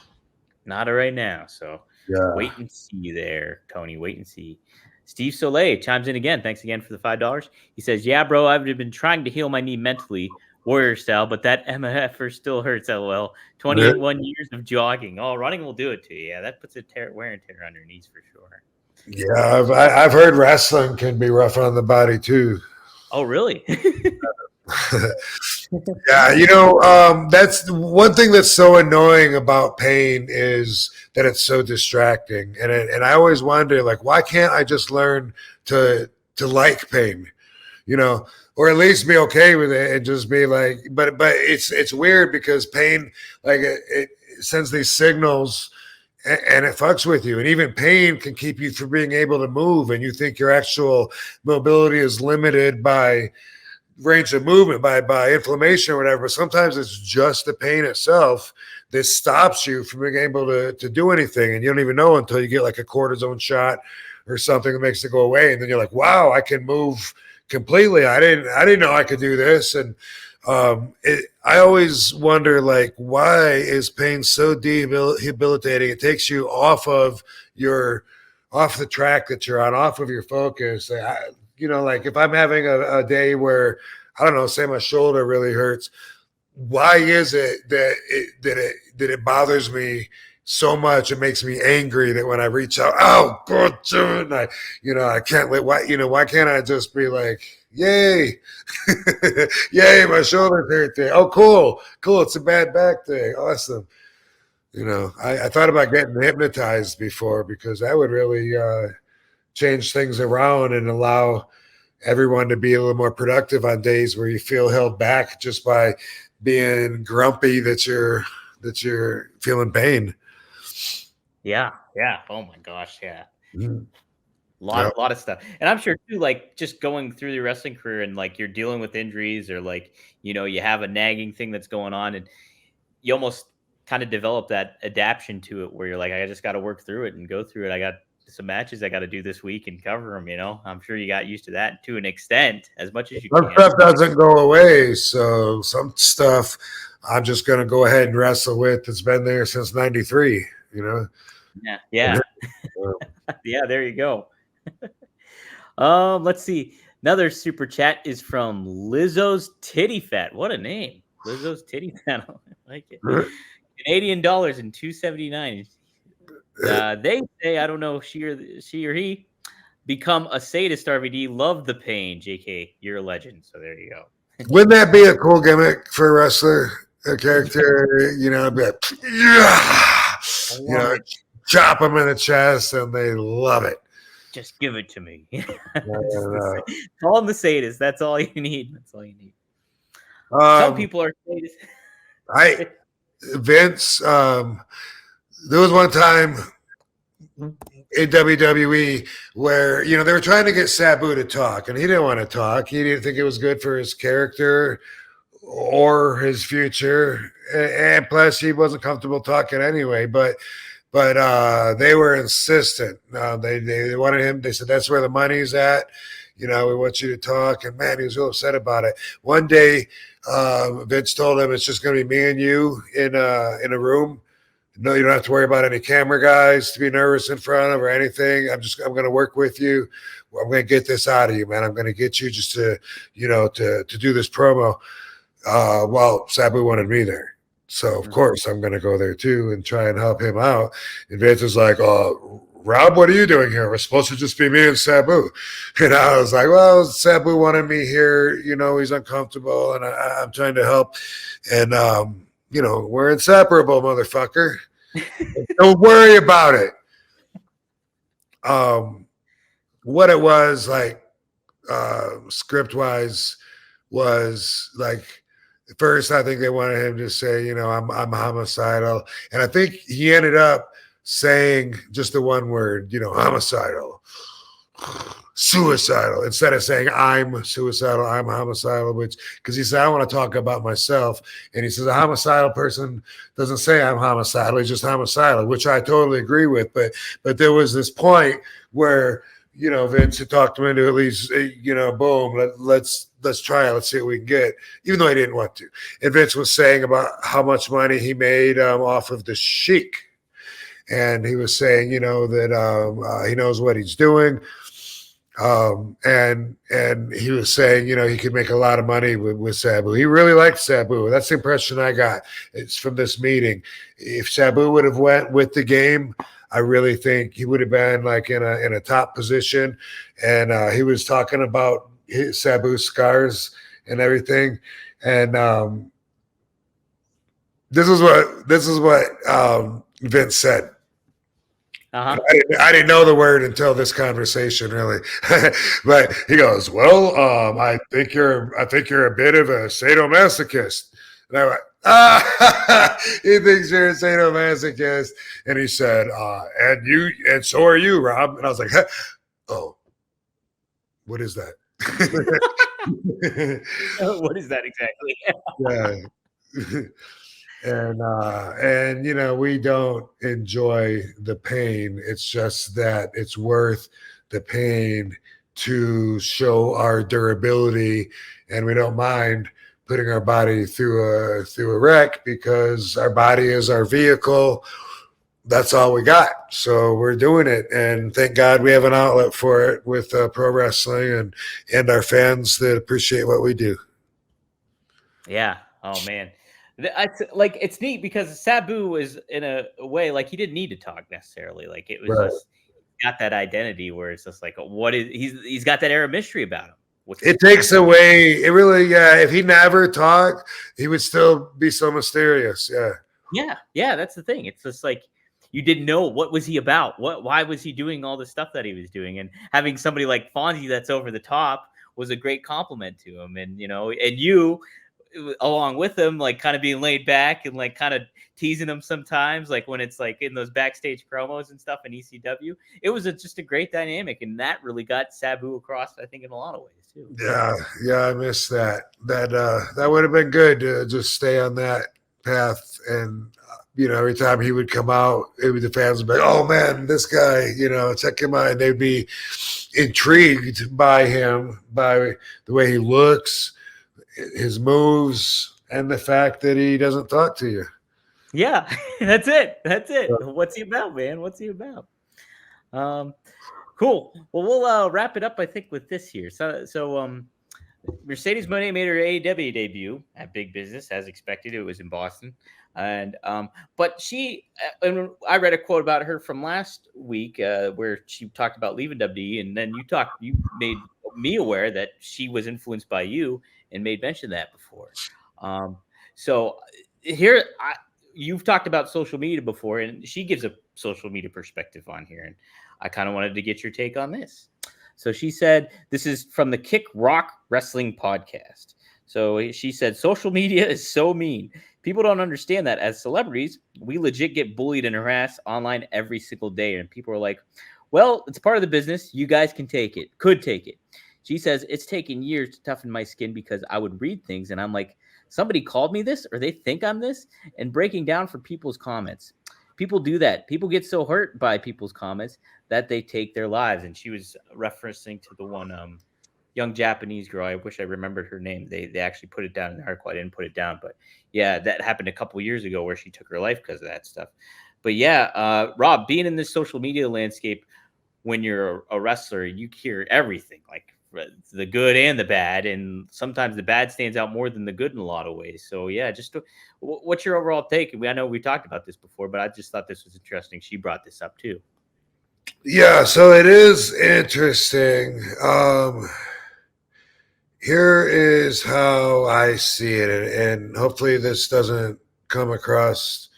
Speaker 2: Not right now. So wait and see there, Tony. Wait and see. Steve Soleil chimes in again. Thanks again for the $5. He says, "Yeah, bro, I've been trying to heal my knee mentally, warrior style, but that MFR still hurts. LOL. 21 years of jogging. Oh, running will do it to you. Yeah, that puts a wear and tear on your knees for sure."
Speaker 3: Yeah, I've heard wrestling can be rough on the body too.
Speaker 2: Oh, really?
Speaker 3: Yeah, that's one thing that's so annoying about pain is that it's so distracting, and I always wonder, like, why can't I just learn to like pain, or at least be okay with it and just be like, but it's weird because pain, like, it sends these signals and it fucks with you, and even pain can keep you from being able to move, and you think your actual mobility is limited by range of movement, by inflammation or whatever. Sometimes it's just the pain itself that stops you from being able to do anything, and you don't even know until you get like a cortisone shot or something that makes it go away, and then you're like, wow, I can move completely. I didn't know I could do this. And I always wonder, like, why is pain so debilitating? It takes you off the track that you're on, off of your focus. Like if I'm having a day where, I don't know, say my shoulder really hurts, why is it that it bothers me so much? It makes me angry that when I reach out, oh, God, and I can't let, why can't I just be like, yay, yay, my shoulder hurt there. Oh, cool. It's a bad back day. Awesome. I thought about getting hypnotized before, because that would really change things around and allow everyone to be a little more productive on days where you feel held back just by being grumpy that you're feeling pain.
Speaker 2: Yeah. Oh my gosh, yeah. A lot of stuff. And I'm sure too, like, just going through your wrestling career and like you're dealing with injuries, or like, you have a nagging thing that's going on, and you almost kind of develop that adaptation to it where you're like, I just got to work through it and go through it. I got some matches I got to do this week and cover them. I'm sure you got used to that to an extent, as much as you can.
Speaker 3: Some stuff doesn't go away, so some stuff I'm just going to go ahead and wrestle with. It's been there since '93.
Speaker 2: Yeah. Yeah, there you go. Let's see. Another super chat is from Lizzo's Titty Fat. What a name, Lizzo's Titty Fat. I like it. Canadian dollars and $2.79. They say, I don't know, she or he, become a sadist. RVD, love the pain. JK, you're a legend. So there you go.
Speaker 3: Wouldn't that be a cool gimmick for a wrestler, a character? Be like, chop them in the chest, and they love it.
Speaker 2: Just give it to me. Call him the sadist. That's all you need. Some people are sadists.
Speaker 3: Vince, there was one time in WWE where, they were trying to get Sabu to talk, and he didn't want to talk. He didn't think it was good for his character or his future. And plus, he wasn't comfortable talking anyway. But they were insistent. They wanted him. They said, that's where the money's at. We want you to talk. And man, he was real upset about it. One day, Vince told him, it's just going to be me and you in a room. No, you don't have to worry about any camera guys to be nervous in front of or anything. I'm going to work with you. I'm going to get this out of you, man. I'm going to get you just to do this promo. Well, Sabu wanted me there. So, of course, I'm going to go there too and try and help him out. And Vince was like, Rob, what are you doing here? We're supposed to just be me and Sabu. And I was like, well, Sabu wanted me here. He's uncomfortable, and I'm trying to help. And, we're inseparable, motherfucker. Don't worry about it. What it was, like, script-wise, was like, at first I think they wanted him to say, I'm homicidal. And I think he ended up saying just the one word, homicidal, suicidal, instead of saying I'm suicidal, I'm homicidal, because he said, I want to talk about myself. And he says, a homicidal person doesn't say I'm homicidal, he's just homicidal, which I totally agree with. But there was this point where, Vince had talked him into at least, boom, let's try it. Let's see what we can get, even though he didn't want to. And Vince was saying about how much money he made off of the Sheik. And he was saying, that he knows what he's doing. And he was saying, he could make a lot of money with Sabu. He really liked Sabu. That's the impression I got. It's from this meeting. If Sabu would have went with the game, I really think he would have been like in a top position. And he was talking about Sabu's scars and everything. And this is what Vince said.
Speaker 2: Uh-huh.
Speaker 3: I didn't know the word until this conversation, really. But he goes, "Well, I think you're a bit of a sadomasochist." And I went, he thinks you're a sadomasochist. And he said, and so are you, Rob. And I was like, oh, what is that?
Speaker 2: What is that exactly?
Speaker 3: Yeah. And we don't enjoy the pain. It's just that it's worth the pain to show our durability, and we don't mind putting our body through a wreck, because our body is our vehicle. That's all we got. So we're doing it, and thank God we have an outlet for it with pro wrestling and our fans that appreciate what we do.
Speaker 2: Yeah. Oh man. It's neat because Sabu is in a way like he didn't need to talk necessarily. Like it was just got that identity where it's just like he's got that air of mystery about him.
Speaker 3: It takes away. It really, if he never talked, he would still be so mysterious.
Speaker 2: Yeah. That's the thing. It's just like you didn't know what was he about. Why was he doing all the stuff that he was doing? And having somebody like Fonzie that's over the top was a great compliment to him. And and you, along with him, like kind of being laid back and like kind of teasing him sometimes, like when it's like in those backstage promos and stuff in ECW. It was just a great dynamic, and that really got Sabu across, I think, in a lot of ways too.
Speaker 3: Yeah, I missed that. That would have been good to just stay on that path. And every time he would come out, the fans would be like, "Oh man, this guy, check him out." And they'd be intrigued by him, by the way he looks, his moves, and the fact that he doesn't talk to you.
Speaker 2: Yeah, that's it. What's he about, man? What's he about? Cool. Well, we'll wrap it up, I think, with this here. So Mercedes Moné made her AEW debut at Big Business, as expected. It was in Boston. And but she, and I read a quote about her from last week where she talked about leaving WWE, and then you made me aware that she was influenced by you and made mention of that before. So here, you've talked about social media before, and she gives a social media perspective on here, and I kind of wanted to get your take on this. So she said, this is from the Kick Rock Wrestling podcast. So she said, social media is so mean. People don't understand that as celebrities, we legit get bullied and harassed online every single day. And people are like, well, it's part of the business. You guys could take it. She says, it's taken years to toughen my skin because I would read things and I'm like, somebody called me this or they think I'm this, and breaking down for people's comments. People do that. People get so hurt by people's comments that they take their lives. And she was referencing to the one young Japanese girl. I wish I remembered her name. They actually put it down in the article. I didn't put it down. But yeah, that happened a couple years ago where she took her life because of that stuff. But yeah, Rob, being in this social media landscape, when you're a wrestler, you hear everything, like the good and the bad. And sometimes the bad stands out more than the good in a lot of ways. So yeah, just what's your overall take? I know we talked about this before, but I just thought this was interesting. She brought this up too.
Speaker 3: Yeah, so it is interesting. Here is how I see it, and hopefully this doesn't come across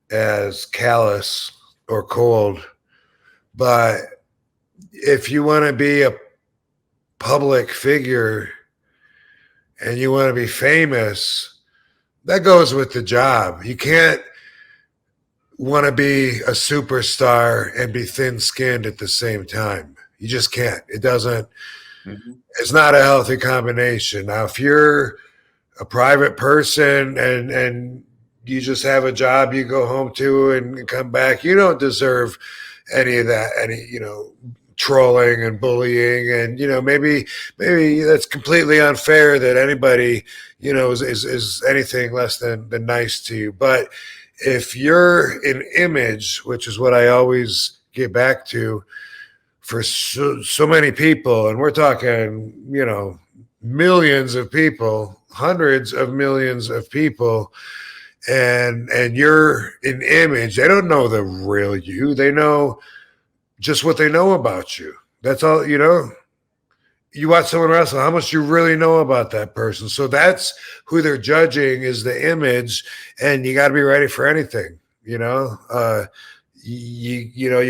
Speaker 3: as callous or cold, but if you want to be a public figure, and you want to be famous, that goes with the job. You can't want to be a superstar and be thin-skinned at the same time. You just can't. It doesn't. It's not a healthy combination. Now, if you're a private person and you just have a job you go home to and come back, you don't deserve any of that, trolling and bullying. And, maybe that's completely unfair that anybody, is anything less than nice to you. But if you're an image, which is what I always get back to, for so many people, and we're talking, millions of people, hundreds of millions of people, and you're an image, they don't know the real you. They know just what they know about you. That's all. You watch someone wrestle, how much you really know about that person. So that's who they're judging, is the image, and you got to be ready for anything. You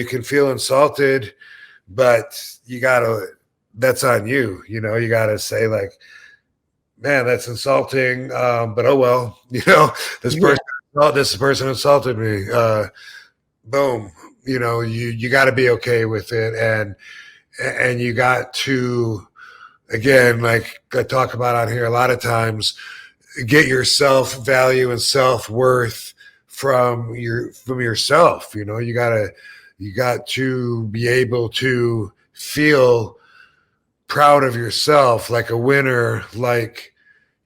Speaker 3: can feel insulted, but that's on you. You gotta say, like, man, that's insulting. But oh well, this person insulted me. Boom. You got to be okay with it, and you got to, again, like I talk about on here a lot of times, get your self-value and self-worth from yourself. You got to be able to feel proud of yourself, like a winner, like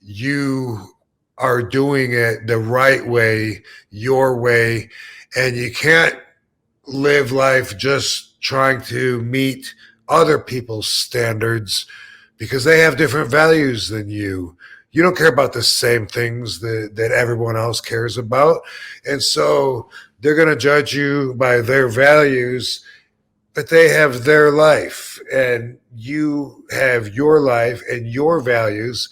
Speaker 3: you are doing it the right way, your way. And you can't live life just trying to meet other people's standards, because they have different values than you. You don't care about the same things that everyone else cares about. And so they're going to judge you by their values, but they have their life, and you have your life and your values.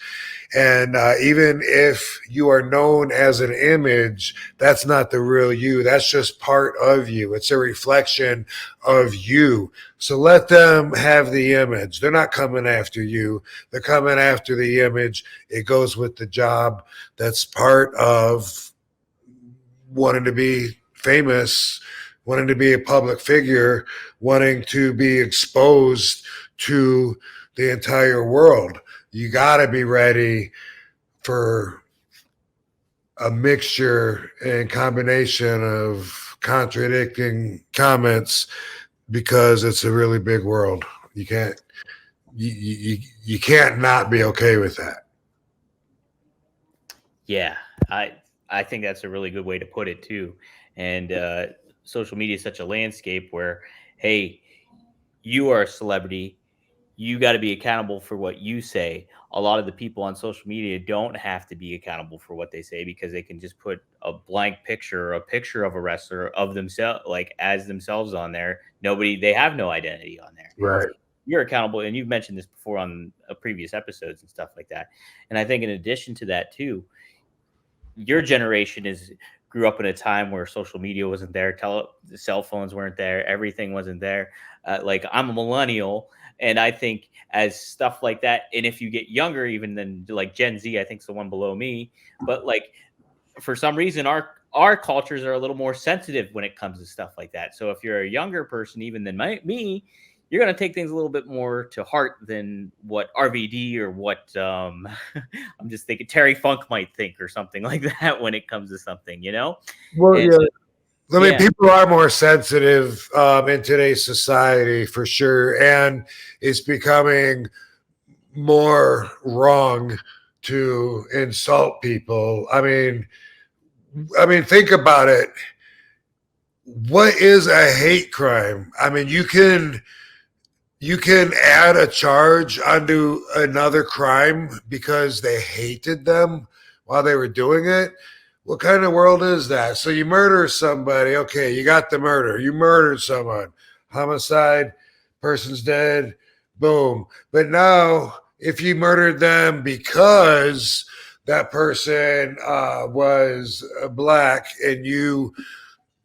Speaker 3: And even if you are known as an image, that's not the real you. That's just part of you. It's a reflection of you. So let them have the image. They're not coming after you. They're coming after the image. It goes with the job. That's part of wanting to be famous, wanting to be a public figure, wanting to be exposed to the entire world. You got to be ready for a mixture and combination of contradicting comments, because it's a really big world. You can't not be okay with that.
Speaker 2: Yeah, I think that's a really good way to put it too. And social media is such a landscape where, hey, you are a celebrity. You got to be accountable for what you say. A lot of the people on social media don't have to be accountable for what they say, because they can just put a blank picture, a picture of a wrestler of themselves, like as themselves on there. They have no identity on there.
Speaker 3: Right.
Speaker 2: You're accountable. And you've mentioned this before on previous episodes and stuff like that. And I think in addition to that too, your generation grew up in a time where social media wasn't there. The cell phones weren't there. Everything wasn't there. Like, I'm a millennial, and I think as stuff like that, and if you get younger, even than like Gen Z, I think it's the one below me, but like for some reason, our cultures are a little more sensitive when it comes to stuff like that. So if you're a younger person, even than me, you're going to take things a little bit more to heart than what RVD or what I'm just thinking Terry Funk might think, or something like that, when it comes to something,
Speaker 3: Well,
Speaker 2: and,
Speaker 3: yeah. I mean, people are more sensitive in today's society, for sure. And it's becoming more wrong to insult people. I mean, think about it. What is a hate crime? I mean, you can add a charge onto another crime because they hated them while they were doing it. What kind of world is that? So you murder somebody. Okay, you got the murder. You murdered someone. Homicide, person's dead. Boom. But now, if you murdered them because that person was black, and you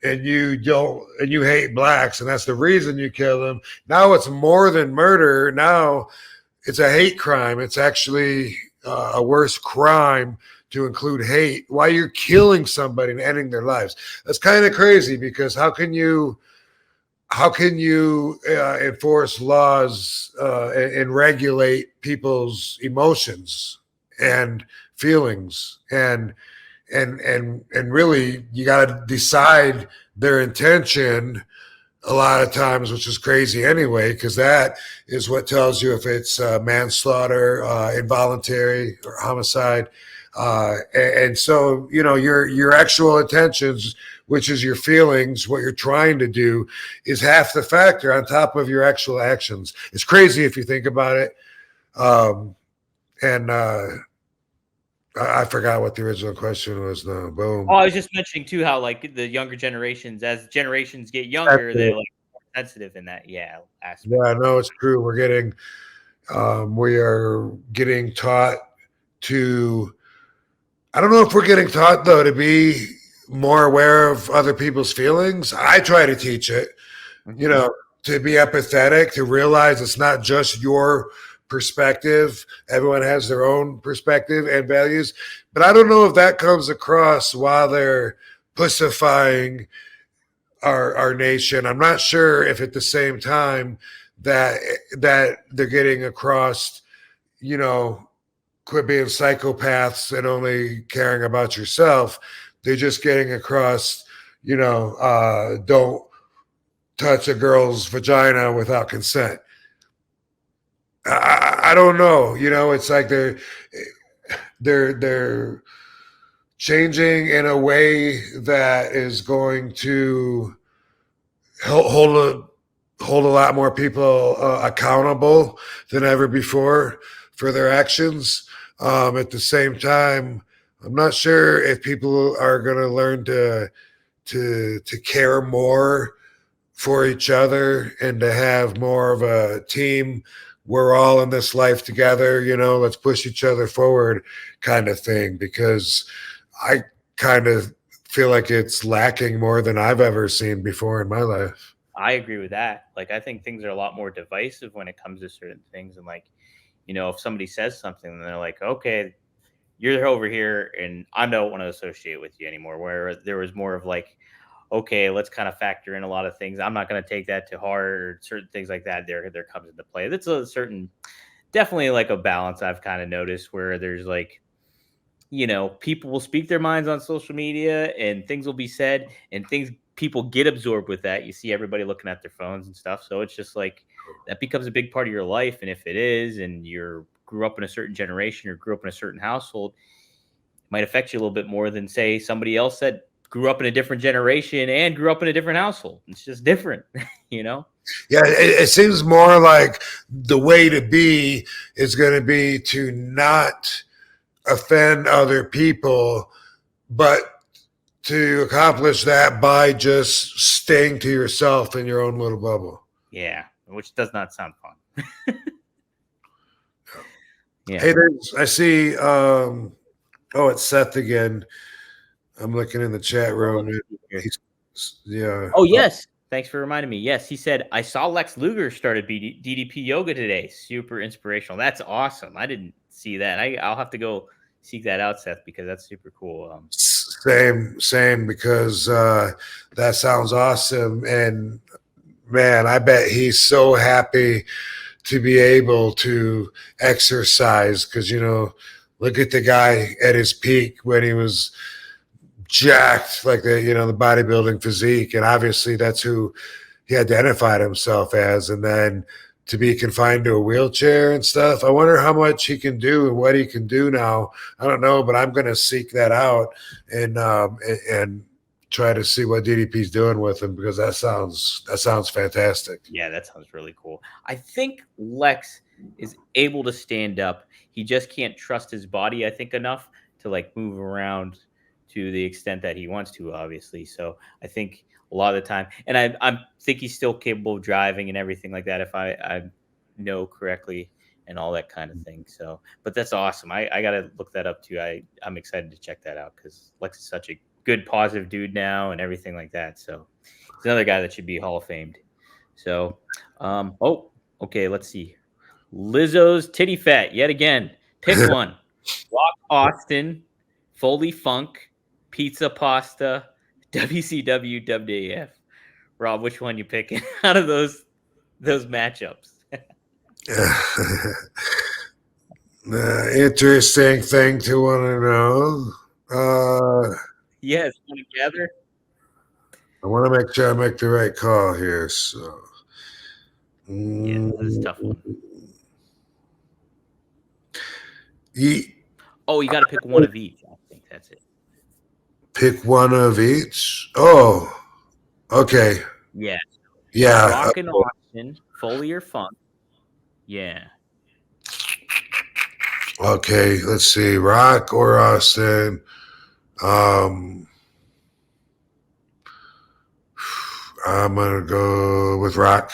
Speaker 3: hate blacks, and that's the reason you kill them, now it's more than murder. Now it's a hate crime. It's actually a worse crime to include hate while you're killing somebody and ending their lives. That's kind of crazy, because how can you enforce laws and regulate people's emotions and feelings, and really you got to decide their intention a lot of times, which is crazy anyway, because that is what tells you if it's manslaughter, involuntary, or homicide. And so, your actual intentions, which is your feelings, what you're trying to do, is half the factor on top of your actual actions. It's crazy if you think about it. And I forgot what the original question was. No, boom.
Speaker 2: Oh, I was just mentioning too how like the younger generations, as generations get younger, they're like more sensitive in that aspect.
Speaker 3: Yeah, no, it's true. We are getting taught to. I don't know if we're getting taught though to be more aware of other people's feelings. I try to teach it, to be empathetic, to realize it's not just your perspective. Everyone has their own perspective and values, but I don't know if that comes across while they're pussifying our nation. I'm not sure if at the same time that they're getting across, quit being psychopaths and only caring about yourself. They're just getting across, don't touch a girl's vagina without consent. I don't know. It's like they're changing in a way that is going to hold a lot more people accountable than ever before for their actions. At the same time, I'm not sure if people are going to learn to care more for each other and to have more of a team. We're all in this life together, let's push each other forward kind of thing, because I kind of feel like it's lacking more than I've ever seen before in my life.
Speaker 2: I agree with that. Like, I think things are a lot more divisive when it comes to certain things. And like, if somebody says something and they're like, okay, you're over here and I don't want to associate with you anymore. Where there was more of like, okay, let's kind of factor in a lot of things. I'm not going to take that to heart, or certain things like that. There comes into play. That's a certain, definitely like a balance I've kind of noticed where there's like, people will speak their minds on social media and things will be said and people get absorbed with that. You see everybody looking at their phones and stuff. So it's just like that becomes a big part of your life. And if it is, and you grew up in a certain generation or grew up in a certain household, it might affect you a little bit more than say somebody else that grew up in a different generation and grew up in a different household. It's just different,
Speaker 3: Yeah, it seems more like the way to be is going to be to not offend other people, but to accomplish that by just staying to yourself in your own little bubble.
Speaker 2: Yeah, which does not sound fun.
Speaker 3: Yeah. Hey, I see. It's Seth again. I'm looking in the chat room. Yeah.
Speaker 2: Oh, yes. Thanks for reminding me. Yes, he said, I saw Lex Luger started DDP yoga today. Super inspirational. That's awesome. I didn't see that. I'll have to go seek that out, Seth, because that's super cool.
Speaker 3: Same, because that sounds awesome. And man, I bet he's so happy to be able to exercise, because, look at the guy at his peak when he was jacked, like the bodybuilding physique, and obviously that's who he identified himself as. And then to be confined to a wheelchair and stuff, I wonder how much he can do and what he can do now. I don't know, but I'm going to seek that out and try to see what DDP's doing with him, because that sounds fantastic.
Speaker 2: Yeah, that sounds really cool. I think Lex is able to stand up. He just can't trust his body, I think, enough to like move around to the extent that he wants to, obviously. So I think a lot of the time, and I think he's still capable of driving and everything like that, if I know correctly, and all that kind of thing. So, but that's awesome. I got to look that up too. I'm excited to check that out, because Lex is such a good, positive dude now and everything like that. So he's another guy that should be Hall of Famed. So, okay, let's see. Lizzo's titty fat yet again. Pick one. Rock Austin, Foley Funk, Pizza Pasta, WCW, WAF. Rob, which one you picking out of those matchups?
Speaker 3: Interesting thing to want to know.
Speaker 2: Yes, want to gather?
Speaker 3: I want to make sure I make the right call here. So,
Speaker 2: Yeah, this is a tough one. Oh, you got to pick one of each. I think that's it.
Speaker 3: Pick one of each. Oh, okay.
Speaker 2: Yeah.
Speaker 3: Yeah.
Speaker 2: Rock and Austin, Foley or Funk. Yeah.
Speaker 3: Okay, let's see. Rock or Austin. I'm gonna go with Rock.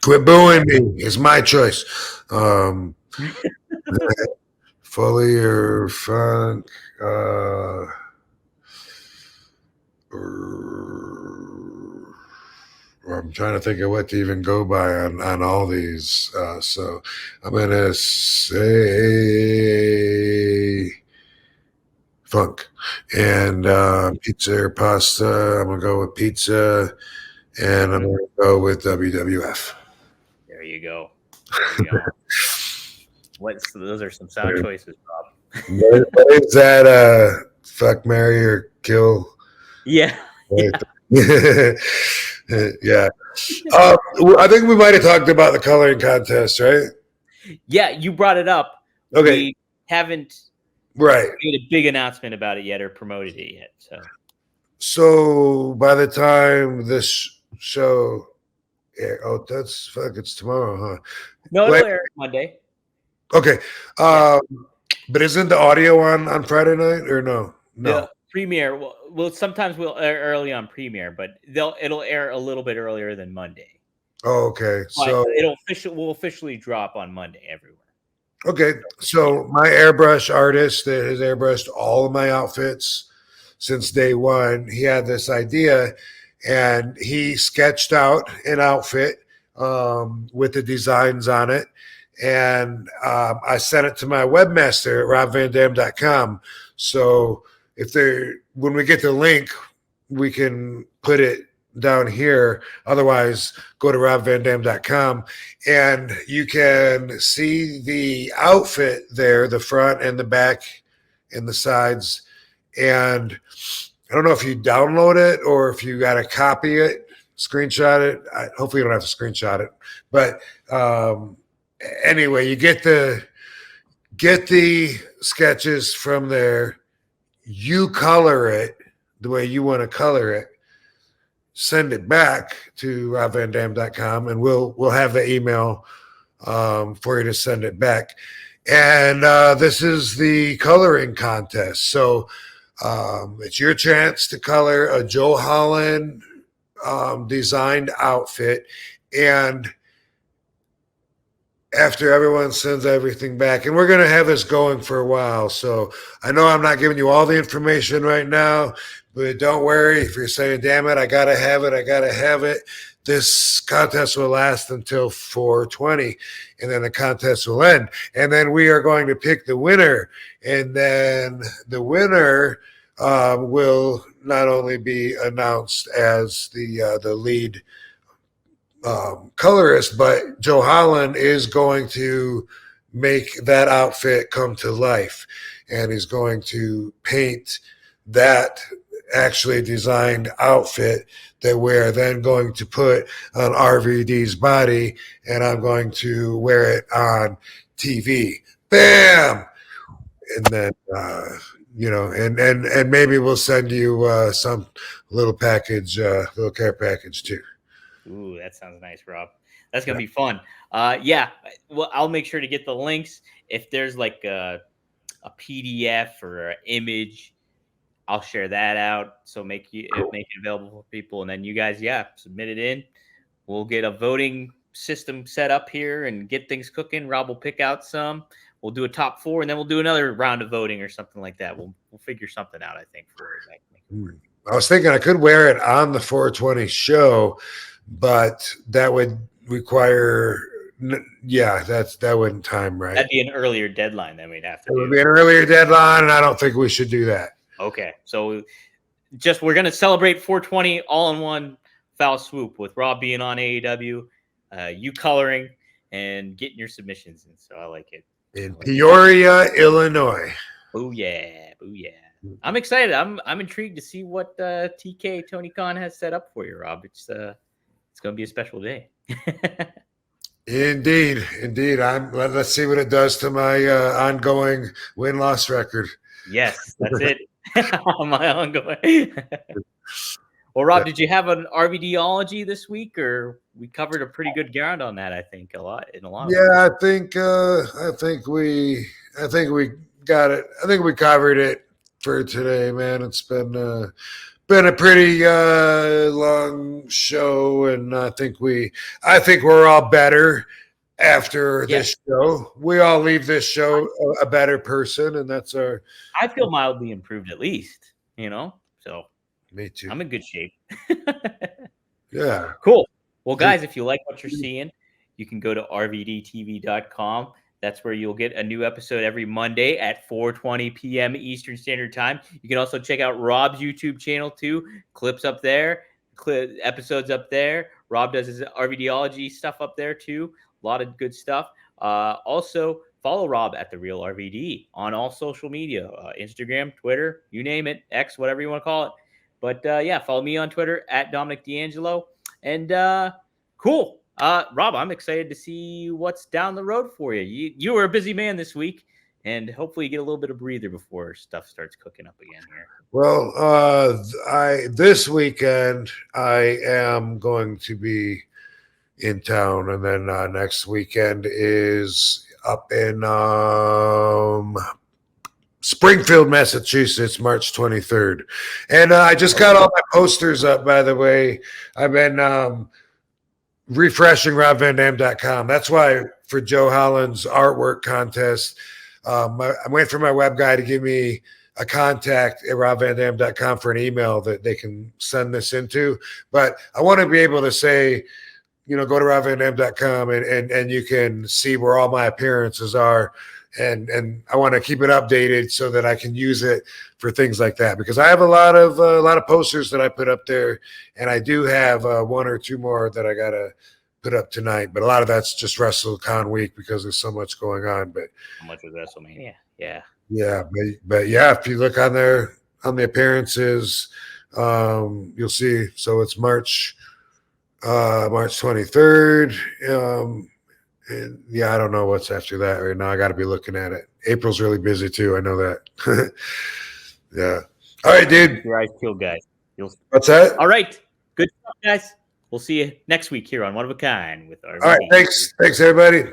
Speaker 3: Quit booing me. It's my choice. Foley or Funk. I'm trying to think of what to even go by on all these. So I'm gonna say Funk. And pizza or pasta. I'm gonna go with pizza, and I'm gonna go with WWF.
Speaker 2: There you go. Those are some sound choices, Rob.
Speaker 3: What is that? Fuck, marry, or kill?
Speaker 2: Yeah.
Speaker 3: Yeah. I think we might have talked about the coloring contest, right?
Speaker 2: Yeah, you brought it up.
Speaker 3: Okay.
Speaker 2: We haven't
Speaker 3: made
Speaker 2: a big announcement about it yet or promoted it yet.
Speaker 3: So by the time this show, it's tomorrow, huh?
Speaker 2: No, it'll air Monday.
Speaker 3: Okay. But isn't the audio on Friday night or no? No.
Speaker 2: The premiere. Well, sometimes we'll air early on premiere, but it'll air a little bit earlier than Monday.
Speaker 3: Oh, okay.
Speaker 2: But
Speaker 3: so
Speaker 2: will officially drop on Monday everywhere.
Speaker 3: Okay. So my airbrush artist that has airbrushed all of my outfits since day one, he had this idea and he sketched out an outfit with the designs on it. And I sent it to my webmaster at robvandam.com. So when we get the link, we can put it down here. Otherwise, go to robvandam.com and you can see the outfit there, the front and the back and the sides. And I don't know if you download it or if you got to copy it, screenshot it. Hopefully you don't have to screenshot it. But anyway, you get the sketches from there. You color it the way you want to color it. Send it back to robvandam.com and we'll have the email for you to send it back. And this is the coloring contest. So it's your chance to color a Joe Holland designed outfit. And after everyone sends everything back, and we're going to have this going for a while. So I know I'm not giving you all the information right now, but don't worry if you're saying, damn it, I got to have it. This contest will last until 4/20, and then the contest will end. And then we are going to pick the winner. And then the winner will not only be announced as the lead colorist, but Joe Holland is going to make that outfit come to life. And he's going to paint that actually designed outfit that we're then going to put on RVD's body, and I'm going to wear it on TV. Bam! And then, and maybe we'll send you some little package, little care package too.
Speaker 2: Ooh, that sounds nice, Rob. That's going to be fun. Yeah, well, I'll make sure to get the links. If there's like a PDF or an image, I'll share that out. So make it available for people. And then you guys, submit it in. We'll get a voting system set up here and get things cooking. Rob will pick out some. We'll do a top 4, and then we'll do another round of voting or something like that. We'll figure something out, I think, for it.
Speaker 3: I was thinking I could wear it on the 420 show, but that would require Yeah, that wouldn't time right.
Speaker 2: That'd be an earlier deadline than we'd have to
Speaker 3: It would
Speaker 2: do.
Speaker 3: be an earlier deadline, and I don't think we should do that.
Speaker 2: Okay, so we're gonna celebrate 420 all in one foul swoop with Rob being on AEW, you coloring and getting your submissions in. So I like it.
Speaker 3: In Peoria, Illinois.
Speaker 2: Booyah, booyah. I'm excited. I'm intrigued to see what TK Tony Khan has set up for you, Rob. It's gonna be a special day.
Speaker 3: Indeed. Let's see what it does to my ongoing win-loss record.
Speaker 2: Yes, that's it. My ongoing. Well, Rob, did you have an RVDology this week, or we covered a pretty good ground on that? I think in a lot.
Speaker 3: Yeah, I think we got it. I think we covered it for today, man. It's been a pretty long show, and I think we're all better after this show. We all leave this show a better person, and that's our.
Speaker 2: I feel mildly improved, at least. So.
Speaker 3: Me too.
Speaker 2: I'm in good shape.
Speaker 3: Yeah.
Speaker 2: Cool. Well, guys, if you like what you're seeing, you can go to rvdtv.com. That's where you'll get a new episode every Monday at 4:20 p.m. Eastern Standard Time. You can also check out Rob's YouTube channel too. Clips up there, episodes up there. Rob does his RVDology stuff up there too. A lot of good stuff. Also, follow Rob at The Real RVD on all social media, Instagram, Twitter, you name it, X, whatever you want to call it. But follow me on Twitter at Dominic D'Angelo. And cool. Rob, I'm excited to see what's down the road for you. You were a busy man this week, and hopefully you get a little bit of breather before stuff starts cooking up again here.
Speaker 3: Well, this weekend I am going to be in town, and then next weekend is up in Springfield, Massachusetts, March 23rd. And I just got all my posters up, by the way. I've been refreshing robvandam.com. That's why for Joe Holland's artwork contest, I went for my web guy to give me a contact at robvandam.com for an email that they can send this into. But I want to be able to say, go to robvandam.com and you can see where all my appearances are. And I want to keep it updated so that I can use it for things like that, because I have a lot of posters that I put up there, and I do have one or two more that I gotta put up tonight. But a lot of that's just WrestleCon week because there's so much going on. But
Speaker 2: how much was WrestleMania? Yeah.
Speaker 3: But if you look on there on the appearances, you'll see. So it's March 23rd. And I don't know what's after that right now. I got to be looking at it. April's really busy too. I know that. Yeah. All right, dude.
Speaker 2: Your eyes peeled, guys.
Speaker 3: What's that?
Speaker 2: All right. Good stuff, guys. We'll see you next week here on One of a Kind with our.
Speaker 3: All right. Thanks. Thanks, everybody.